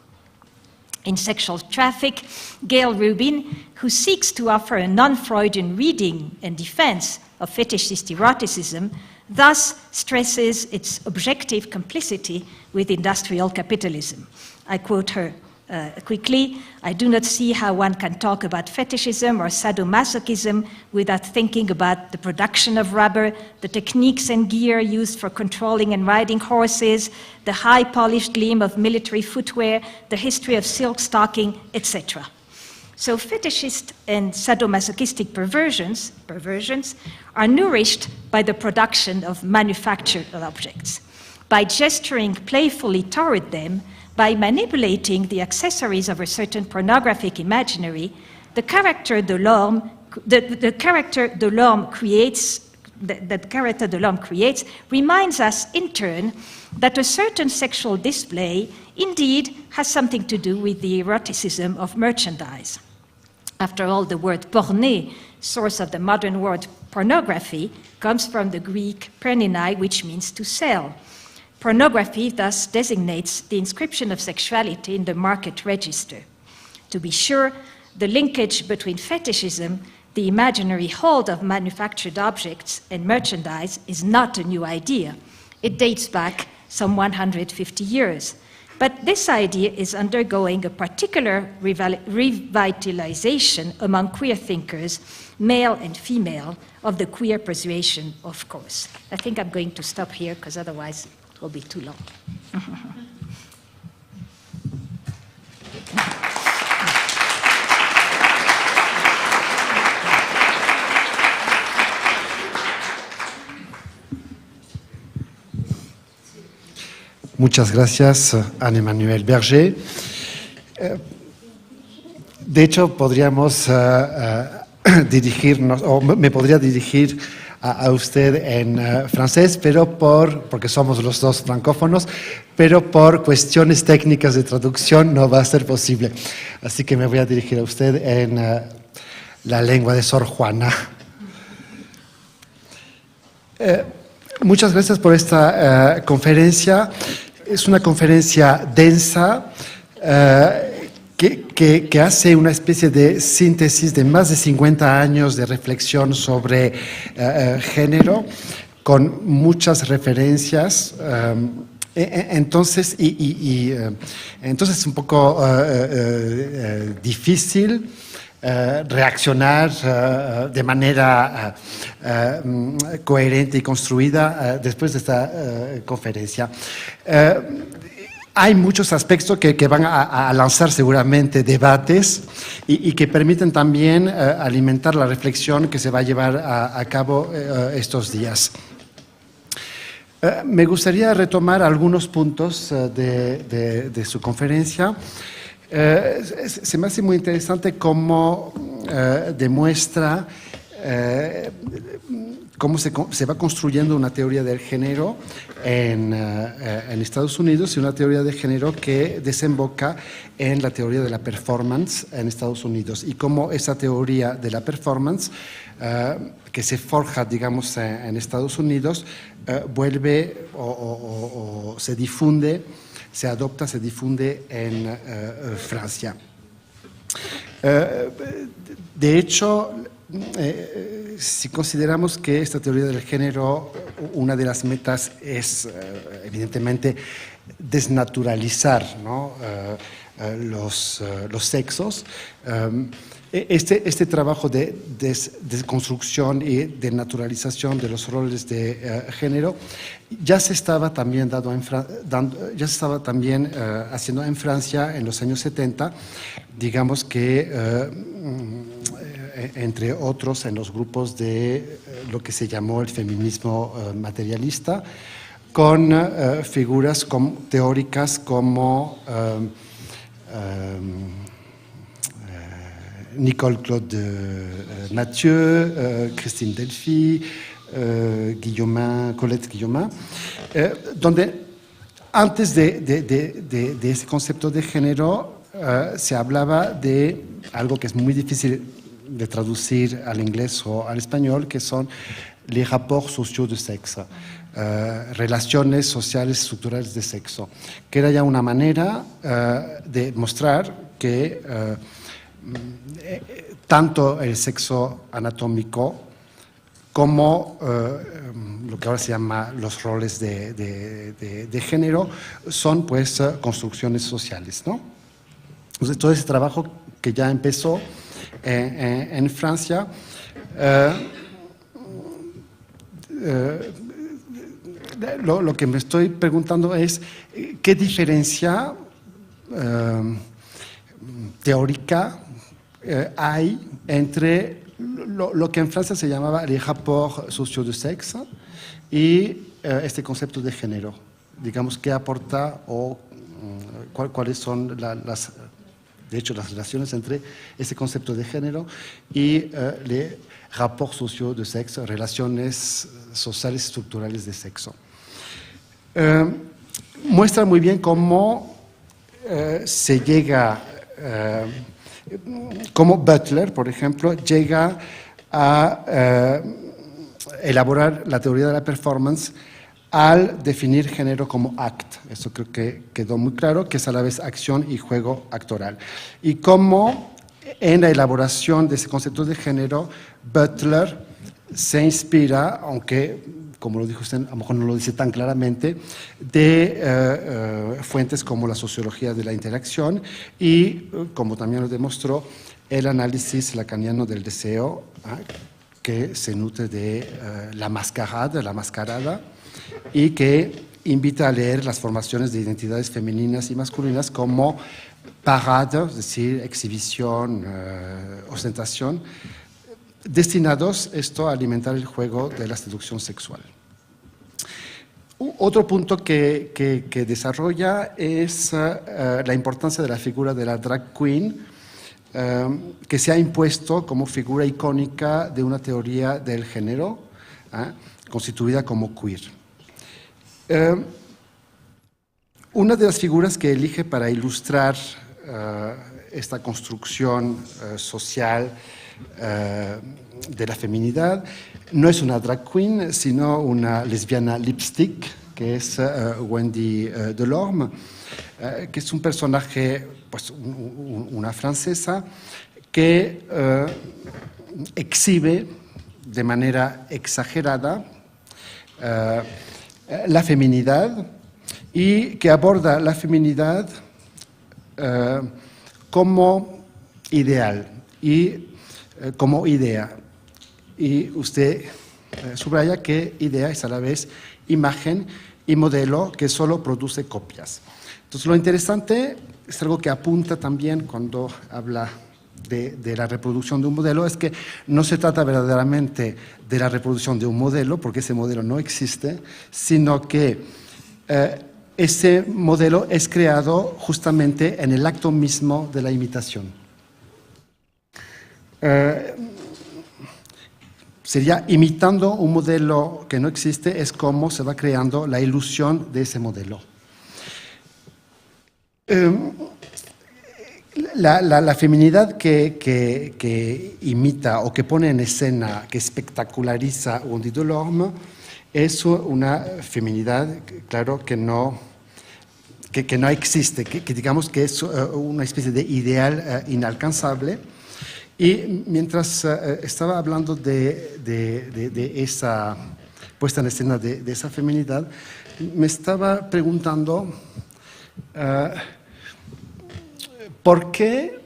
In Sexual Traffic, Gail Rubin, who seeks to offer a non-Freudian reading and defense of fetishist eroticism, thus stresses its objective complicity with industrial capitalism. I quote her quickly, "I do not see how one can talk about fetishism or sadomasochism without thinking about the production of rubber, the techniques and gear used for controlling and riding horses, the high polished gleam of military footwear, the history of silk stocking, etc." So fetishist and sadomasochistic perversions are nourished by the production of manufactured objects. By gesturing playfully toward them, by manipulating the accessories of a certain pornographic imaginary, the character Delorme creates reminds us in turn that a certain sexual display indeed has something to do with the eroticism of merchandise. After all, the word porné, source of the modern word pornography, comes from the Greek pernenai, which means to sell. Pornography thus designates the inscription of sexuality in the market register. To be sure, the linkage between fetishism, the imaginary hold of manufactured objects, and merchandise is not a new idea. It dates back some 150 years. But this idea is undergoing a particular revitalization among queer thinkers, male and female, of the queer persuasion, of course. I think I'm going to stop here, because otherwise it will be too long. Muchas gracias, Emmanuelle Berger. De hecho, podríamos dirigirnos, o me podría dirigir a usted en francés, pero porque somos los dos francófonos, pero por cuestiones técnicas de traducción no va a ser posible. Así que me voy a dirigir a usted en la lengua de Sor Juana. Muchas gracias por esta conferencia. Es una conferencia densa que hace una especie de síntesis de más de 50 años de reflexión sobre género, con muchas referencias. Entonces es un poco difícil reaccionar de manera coherente y construida después de esta conferencia. Hay muchos aspectos que van a lanzar seguramente debates y que permiten también alimentar la reflexión que se va a llevar a cabo estos días. Me gustaría retomar algunos puntos de su conferencia. Se me hace muy interesante cómo demuestra cómo se va construyendo una teoría del género en Estados Unidos, y una teoría de género que desemboca en la teoría de la performance en Estados Unidos, y cómo esa teoría de la performance que se forja, digamos, en Estados Unidos, vuelve o se difunde, se adopta, se difunde en Francia. De hecho, si consideramos que esta teoría del género, una de las metas es, evidentemente, desnaturalizar, ¿no? Los sexos, este trabajo de desconstrucción y de naturalización de los roles de género ya se estaba también haciendo en Francia en los años 70, digamos que entre otros en los grupos de lo que se llamó el feminismo materialista, con figuras teóricas como Nicole Claude Mathieu, Christine Delphi, Colette Guillaumin, donde antes de ese concepto de género se hablaba de algo que es muy difícil de traducir al inglés o al español, que son les rapports sociaux de sexe, relaciones sociales estructurales de sexo, que era ya una manera de mostrar que tanto el sexo anatómico como lo que ahora se llama los roles de género son, pues, construcciones sociales, ¿no? Entonces, todo ese trabajo que ya empezó en Francia, lo que me estoy preguntando es qué diferencia teórica hay entre lo que en Francia se llamaba les rapports sociaux de sexe y este concepto de género. Digamos, qué aporta o cuáles son de hecho, las relaciones entre ese concepto de género y les rapports sociaux de sexe, relaciones sociales estructurales de sexo. Muestra muy bien cómo se llega, cómo Butler, por ejemplo, llega a elaborar la teoría de la performance al definir género como act. Eso creo que quedó muy claro, que es a la vez acción y juego actoral. Y cómo en la elaboración de ese concepto de género, Butler se inspira, aunque, como lo dijo usted, a lo mejor no lo dice tan claramente, de fuentes como la sociología de la interacción y, como también lo demostró, el análisis lacaniano del deseo, que se nutre de la mascarade, la mascarada, y que invita a leer las formaciones de identidades femeninas y masculinas como parade, es decir, exhibición, ostentación, destinados esto a alimentar el juego de la seducción sexual. Otro punto que desarrolla es la importancia de la figura de la drag queen, que se ha impuesto como figura icónica de una teoría del género, constituida como queer. Una de las figuras que elige para ilustrar esta construcción social de la feminidad no es una drag queen, sino una lesbiana lipstick, que es Wendy Delorme, que es un personaje, pues una francesa, que exhibe de manera exagerada la feminidad y que aborda la feminidad como ideal y como idea. Y usted subraya que idea es a la vez imagen y modelo que solo produce copias. Entonces, lo interesante es algo que apunta también cuando habla de la reproducción de un modelo, es que no se trata verdaderamente de la reproducción de un modelo, porque ese modelo no existe, sino que ese modelo es creado justamente en el acto mismo de la imitación. Sería imitando un modelo que no existe, es como se va creando la ilusión de ese modelo. La feminidad que imita o que pone en escena, que espectaculariza Wendy Delorme, es una feminidad, claro, que no existe, que digamos que es una especie de ideal inalcanzable. Y mientras estaba hablando de esa puesta en escena de esa feminidad, me estaba preguntando ¿por qué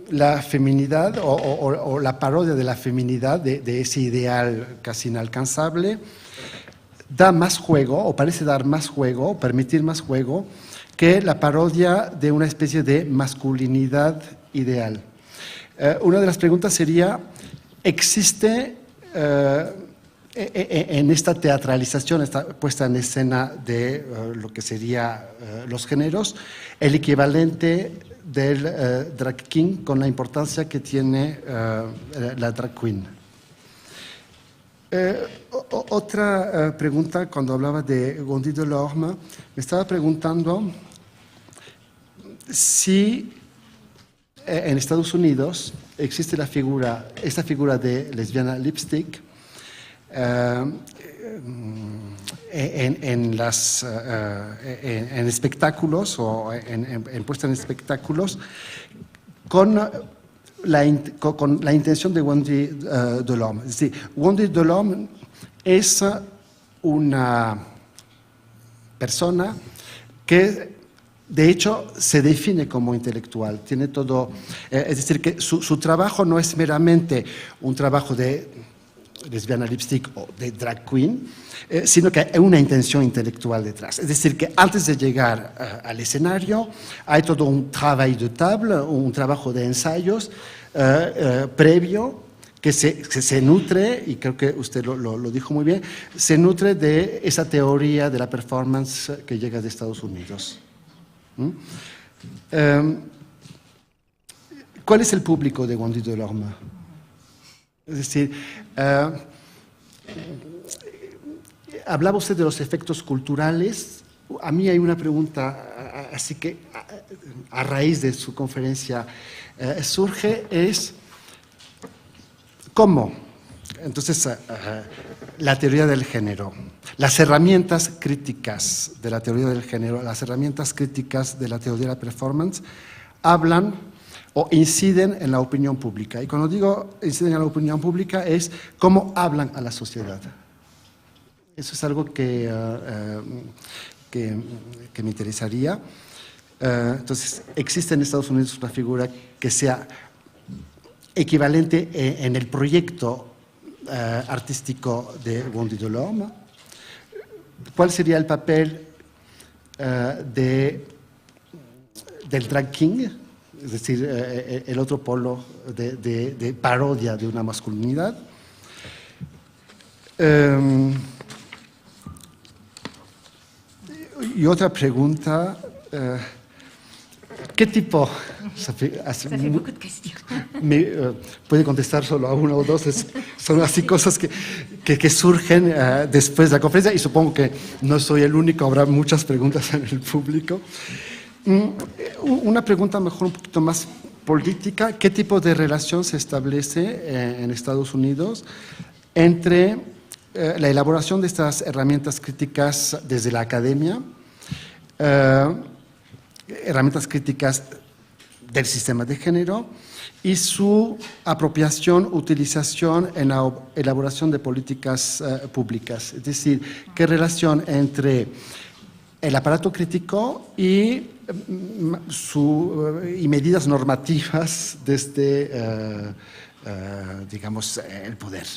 la feminidad o la parodia de la feminidad, de ese ideal casi inalcanzable, da más juego, o parece dar más juego, permitir más juego, que la parodia de una especie de masculinidad ideal? Una de las preguntas sería, ¿existe en esta teatralización, esta puesta en escena de lo que sería los géneros, el equivalente del drag king con la importancia que tiene la drag queen? Otra pregunta, cuando hablaba de Wendy Delorme, me estaba preguntando si en Estados Unidos existe esta figura de lesbiana lipstick en espectáculos o en puesta en espectáculos con la intención de Wendy Delorme. Es decir, Wendy Delorme es una persona que de hecho se define como intelectual, tiene todo, es decir, que su trabajo no es meramente un trabajo de lesbiana lipstick o de drag queen, sino que hay una intención intelectual detrás. Es decir, que antes de llegar al escenario hay todo un travail de table, un trabajo de ensayos previo que se nutre, y creo que usted lo dijo muy bien, se nutre de esa teoría de la performance que llega de Estados Unidos. ¿Cuál es el público de Wendy Delorme? Es decir, hablaba usted de los efectos culturales. A mí hay una pregunta, así que a raíz de su conferencia surge, es ¿cómo? Entonces, la teoría del género, las herramientas críticas de la teoría del género, las herramientas críticas de la teoría de la performance, hablan o inciden en la opinión pública. Y cuando digo inciden en la opinión pública es cómo hablan a la sociedad. Eso es algo que me interesaría. Entonces, ¿existe en Estados Unidos una figura que sea equivalente en el proyecto artístico de Wendy Delorme? ¿Cuál sería el papel del drag king? Es decir, el otro polo de parodia de una masculinidad. Y otra pregunta, ¿qué tipo? Puede contestar solo a una o dos, son así cosas que surgen después de la conferencia, y supongo que no soy el único, habrá muchas preguntas en el público. Una pregunta mejor un poquito más política: ¿qué tipo de relación se establece en Estados Unidos entre la elaboración de estas herramientas críticas desde la academia, herramientas críticas del sistema de género, y su apropiación, utilización en la elaboración de políticas públicas? Es decir, ¿qué relación entre el aparato crítico y medidas normativas desde, digamos, el poder?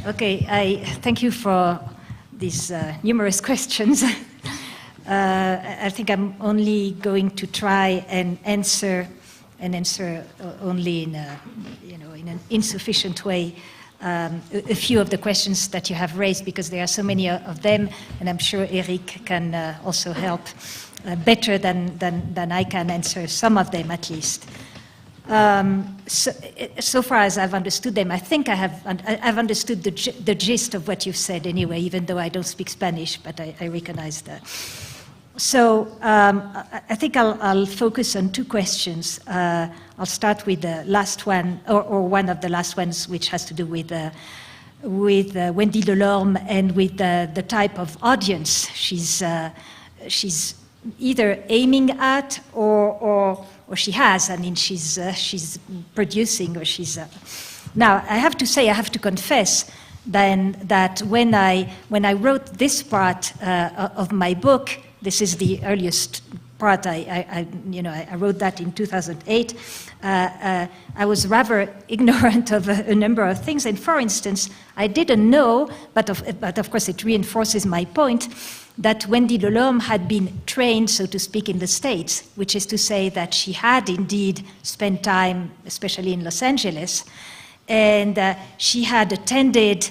Okay, I thank you for these numerous questions. I think I'm only going to try and answer only in in an insufficient way a few of the questions that you have raised, because there are so many of them, and I'm sure Eric can also help better than I can answer some of them, at least. So far as I've understood them, I think I've understood the gist of what you've said anyway, even though I don't speak Spanish, but I recognize that. So I think I'll focus on two questions. I'll start with the last one, or one of the last ones, which has to do with Wendy Delorme and with the type of audience she's either aiming at or she has. I mean, she's producing, or she's. Now, I have to say, I have to confess then that when I wrote this part of my book, this is the earliest part. I wrote that in 2008. I was rather ignorant of a number of things, and for instance, I didn't know, but of course it reinforces my point, that Wendy Delorme had been trained, so to speak, in the States, which is to say that she had indeed spent time, especially in Los Angeles, and she had attended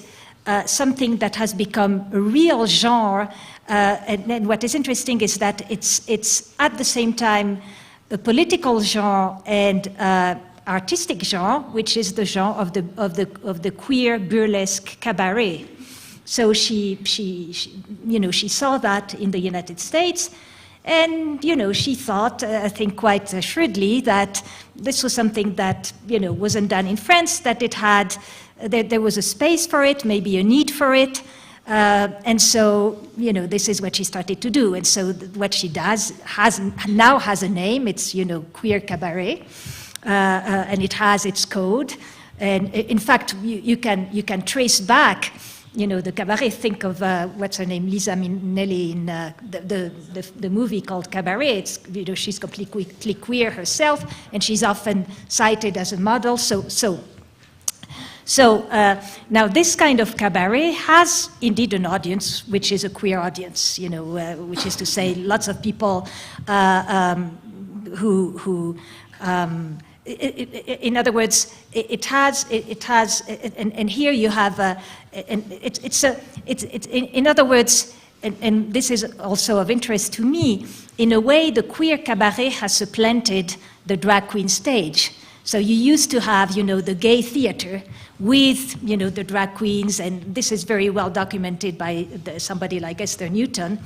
something that has become a real genre. And what is interesting is that it's at the same time a political genre and artistic genre, which is the genre of the queer burlesque cabaret. So she saw that in the United States, and she thought, I think quite shrewdly, that this was something that wasn't done in France, that there was a space for it, maybe a need for it. And so, this is what she started to do. And so what she does now has a name. It's, queer cabaret, and it has its code. And in fact, you can trace back the cabaret. Think of what's her name, Lisa Minnelli in the movie called Cabaret. It's, she's completely queer herself, and she's often cited as a model. So now this kind of cabaret has indeed an audience, which is a queer audience, which is to say lots of people who in other words, it has, and here you have, in other words, and this is also of interest to me, in a way the queer cabaret has supplanted the drag queen stage. So you used to have, the gay theater with, the drag queens, and this is very well documented by somebody like Esther Newton.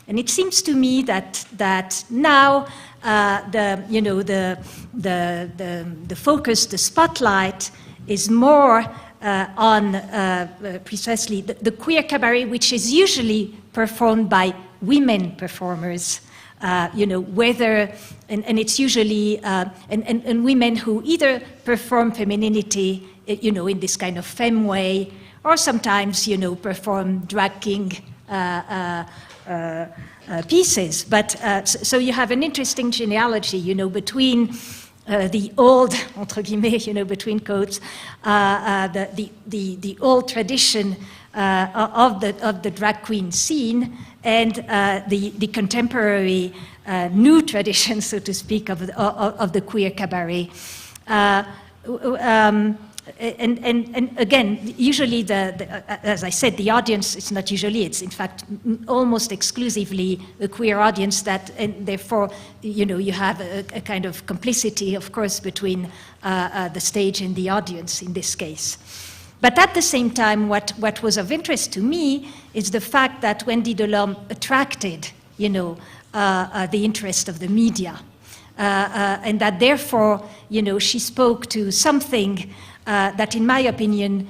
And it seems to me that now the focus, the spotlight, is more on precisely the queer cabaret, which is usually performed by women performers. Whether, and it's usually, and women who either perform femininity, in this kind of femme way, or sometimes, perform drag king pieces. But so you have an interesting genealogy, between the old, entre guillemets, between quotes, the old tradition of the drag queen scene and the contemporary new tradition, so to speak, of the queer cabaret. And again, usually as I said, the audience, it's not usually, it's in fact almost exclusively a queer audience and therefore, you have a kind of complicity, of course, between the stage and the audience in this case. But at the same time, what was of interest to me is the fact that Wendy Delorme attracted, the interest of the media. And that therefore, she spoke to something that, in my opinion,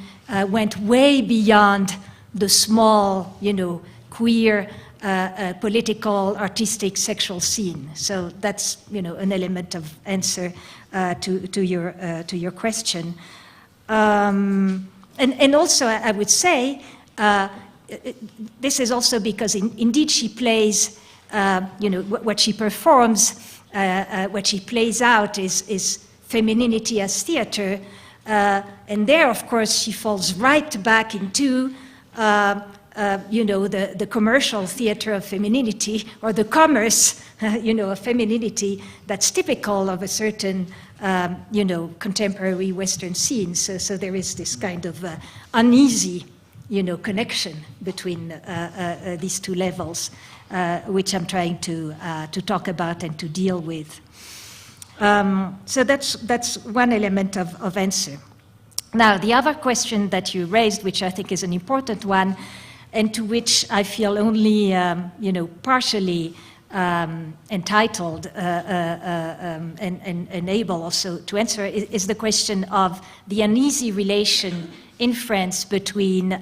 went way beyond the small, queer, political, artistic, sexual scene. So that's, an element of answer to your question. And also, I would say, this is also because indeed she plays, what she performs, what she plays out is femininity as theater. And there, of course, she falls right back into, the commercial theater of femininity, or the commerce, of femininity that's typical of a certain, contemporary Western scene. So there is this kind of uneasy, connection between these two levels, which I'm trying to talk about and to deal with. So that's one element of answer. Now, the other question that you raised, which I think is an important one, and to which I feel only, partially entitled and able also to answer, is the question of the uneasy relation in France between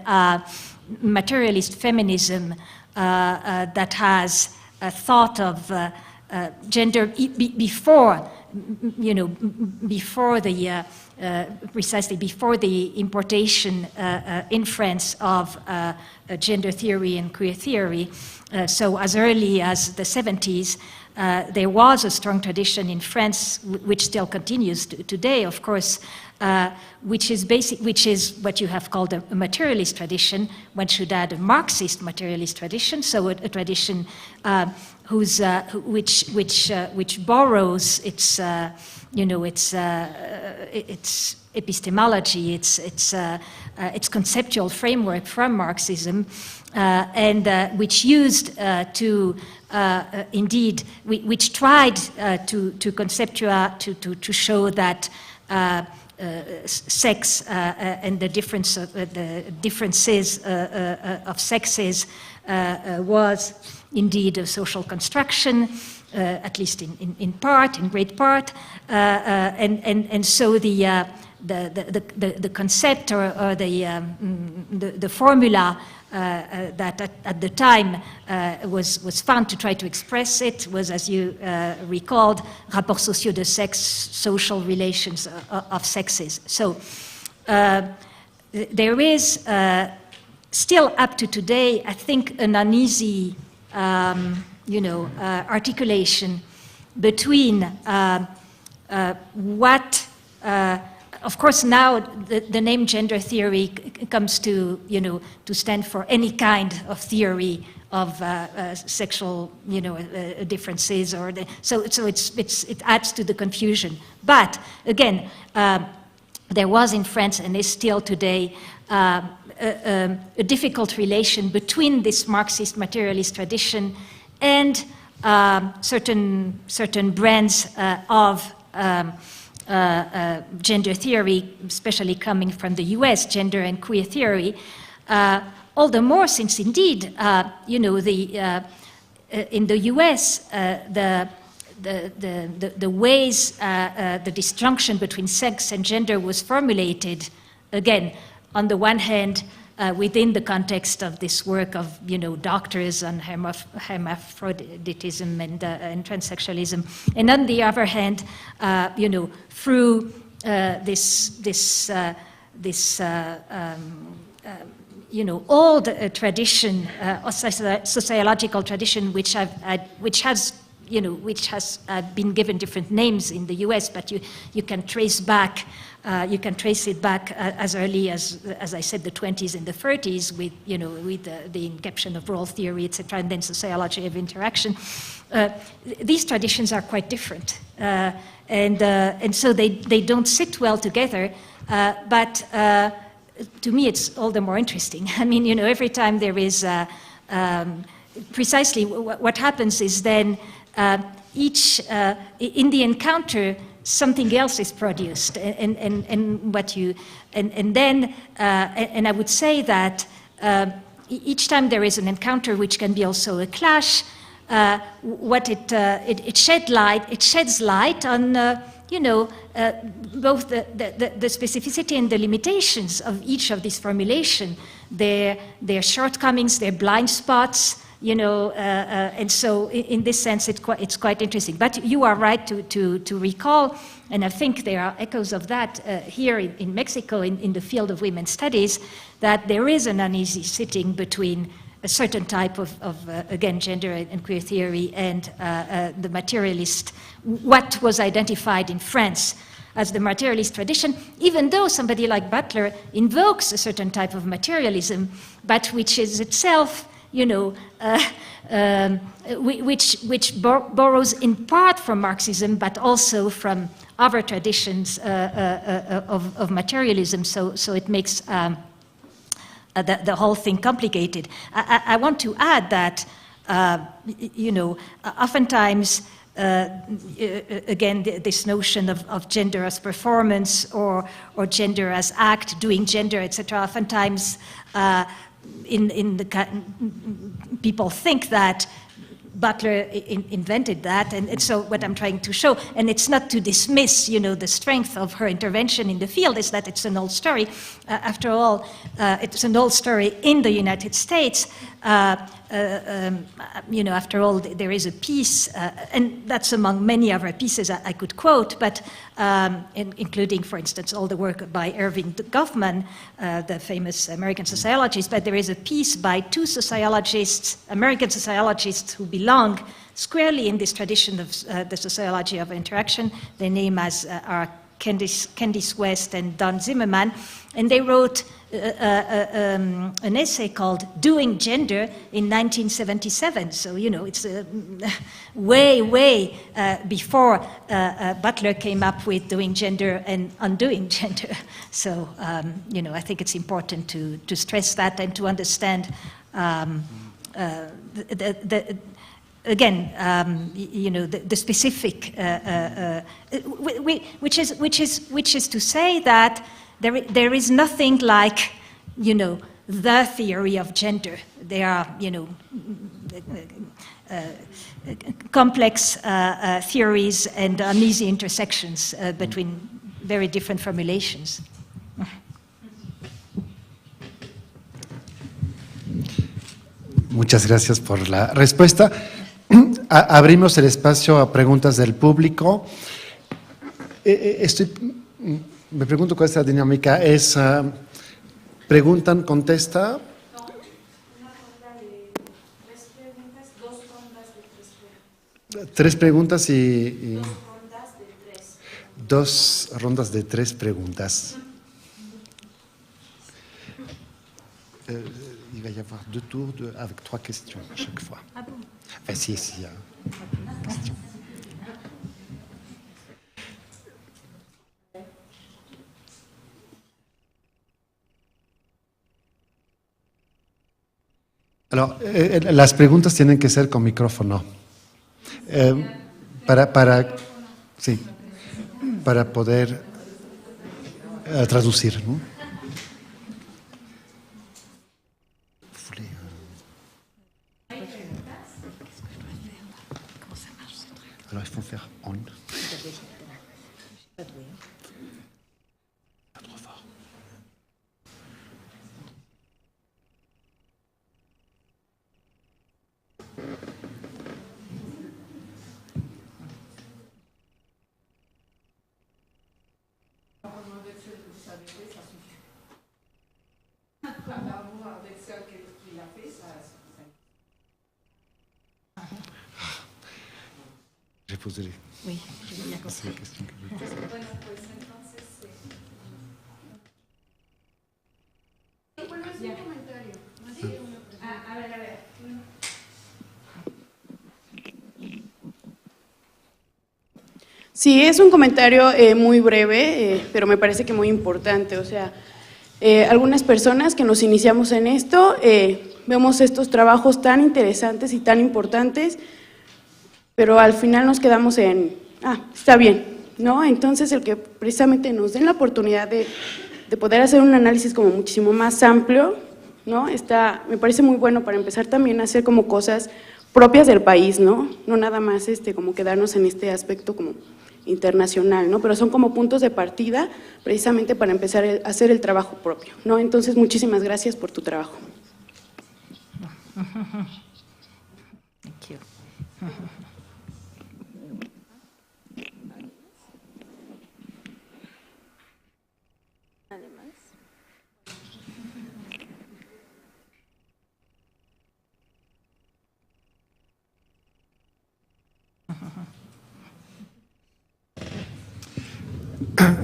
materialist feminism that has a thought of gender before the precisely before the importation in France of gender theory and queer theory. So as early as the 70s, there was a strong tradition in France, which still continues today, of course, which is what you have called a materialist tradition. One should add a Marxist materialist tradition, so a tradition which borrows its epistemology, its conceptual framework from Marxism, and which used which tried to show that sex and the differences of sexes was indeed a social construction, at least in great part, and so the concept or the formula that at the time was found to try to express it was, as you recalled, rapports sociaux de sexe, social relations of sexes. So there is still up to today, I think, an uneasy, articulation between what, of course, now the name gender theory comes to, to stand for any kind of theory of sexual, differences, or so it adds to the confusion. But again, there was in France, and is still today, a difficult relation between this Marxist materialist tradition and certain brands of gender theory, especially coming from the US, gender and queer theory. All the more since, indeed, in the US, the ways the disjunction between sex and gender was formulated, again, on the one hand, within the context of this work of, doctors on hermaphroditism and transsexualism, and on the other hand, through this old tradition, sociological tradition, which has been given different names in the U.S., but you can trace back. You can trace it back as early as I said, the 20s and the 30s, with the inception of role theory, etc., and then sociology of interaction. These traditions are quite different, and so they don't sit well together. But to me, it's all the more interesting. I mean, every time there is precisely what happens is then each in the encounter, something else is produced, and then I would say that each time there is an encounter, which can be also a clash, what it sheds light on both the specificity and the limitations of each of these formulations, their shortcomings, their blind spots. And so in this sense, it's quite interesting. But you are right to recall, and I think there are echoes of that here in Mexico, in the field of women's studies, that there is an uneasy sitting between a certain type of again, gender and queer theory and the materialist, what was identified in France as the materialist tradition, even though somebody like Butler invokes a certain type of materialism, but which is itself which borrows in part from Marxism, but also from other traditions of materialism. So it makes the whole thing complicated. I want to add that, oftentimes, again, this notion of gender as performance or gender as act, doing gender, etc. Oftentimes, people think that Butler invented that, and so what I'm trying to show, and it's not to dismiss, the strength of her intervention in the field, is that it's an old story. After all, it's an old story in the United States. After all, there is a piece, and that's among many other pieces I could quote, but including, for instance, all the work by Irving Goffman, the famous American sociologist, but there is a piece by two sociologists, American sociologists, who belong squarely in this tradition of the sociology of interaction. Their names are Candice West and Don Zimmerman, and they wrote an essay called Doing Gender in 1977. So, it's way before Butler came up with Doing Gender and Undoing Gender. So, I think it's important to stress that and to understand again, the specific, which is to say that there is nothing like, the theory of gender. There are, complex theories and uneasy intersections between very different formulations. Muchas gracias por la respuesta. Abrimos el espacio a preguntas del público. Me pregunto cuál es la dinámica. ¿Es preguntan, contesta? 3 preguntas y 2 rondas de 3 preguntas. Il va y avoir 2 tours avec 3 questions à chaque fois. Ah bon? Enfin, si, il y a une question. Alors, las preguntas tienen que ser con micrófono. Sí, para poder traducir, ¿no? Alors, il faut faire on. Je poserai. Oui, je vais bien comprendre. Bueno, pues entonces... Bueno, es un comentario. A ver. Sí, es un comentario muy breve, pero me parece que muy importante. O sea, algunas personas que nos iniciamos en esto, vemos estos trabajos tan interesantes y tan importantes, pero al final nos quedamos en, está bien, ¿no? Entonces, el que precisamente nos den la oportunidad de poder hacer un análisis como muchísimo más amplio, ¿no? Me parece muy bueno para empezar también a hacer como cosas propias del país, ¿no? No nada más como quedarnos en este aspecto como internacional, ¿no? Pero son como puntos de partida precisamente para empezar a hacer el trabajo propio, ¿no? Entonces, muchísimas gracias por tu trabajo. Thank you.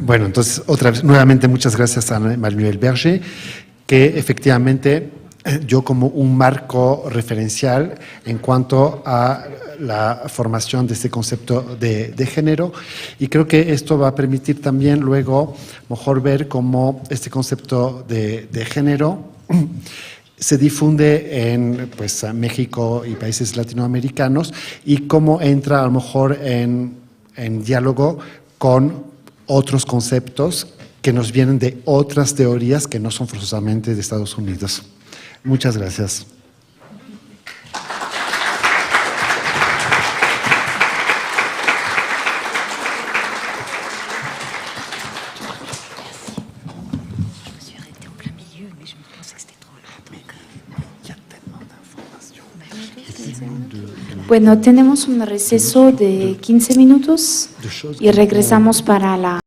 Bueno, entonces, otra vez, nuevamente, muchas gracias a Emmanuelle Berger, que efectivamente dio como un marco referencial en cuanto a la formación de este concepto de género, y creo que esto va a permitir también luego mejor ver cómo este concepto de género se difunde en México y países latinoamericanos, y cómo entra a lo mejor en diálogo con otros conceptos que nos vienen de otras teorías que no son forzosamente de Estados Unidos. Muchas gracias. Bueno, tenemos un receso de 15 minutos y regresamos para la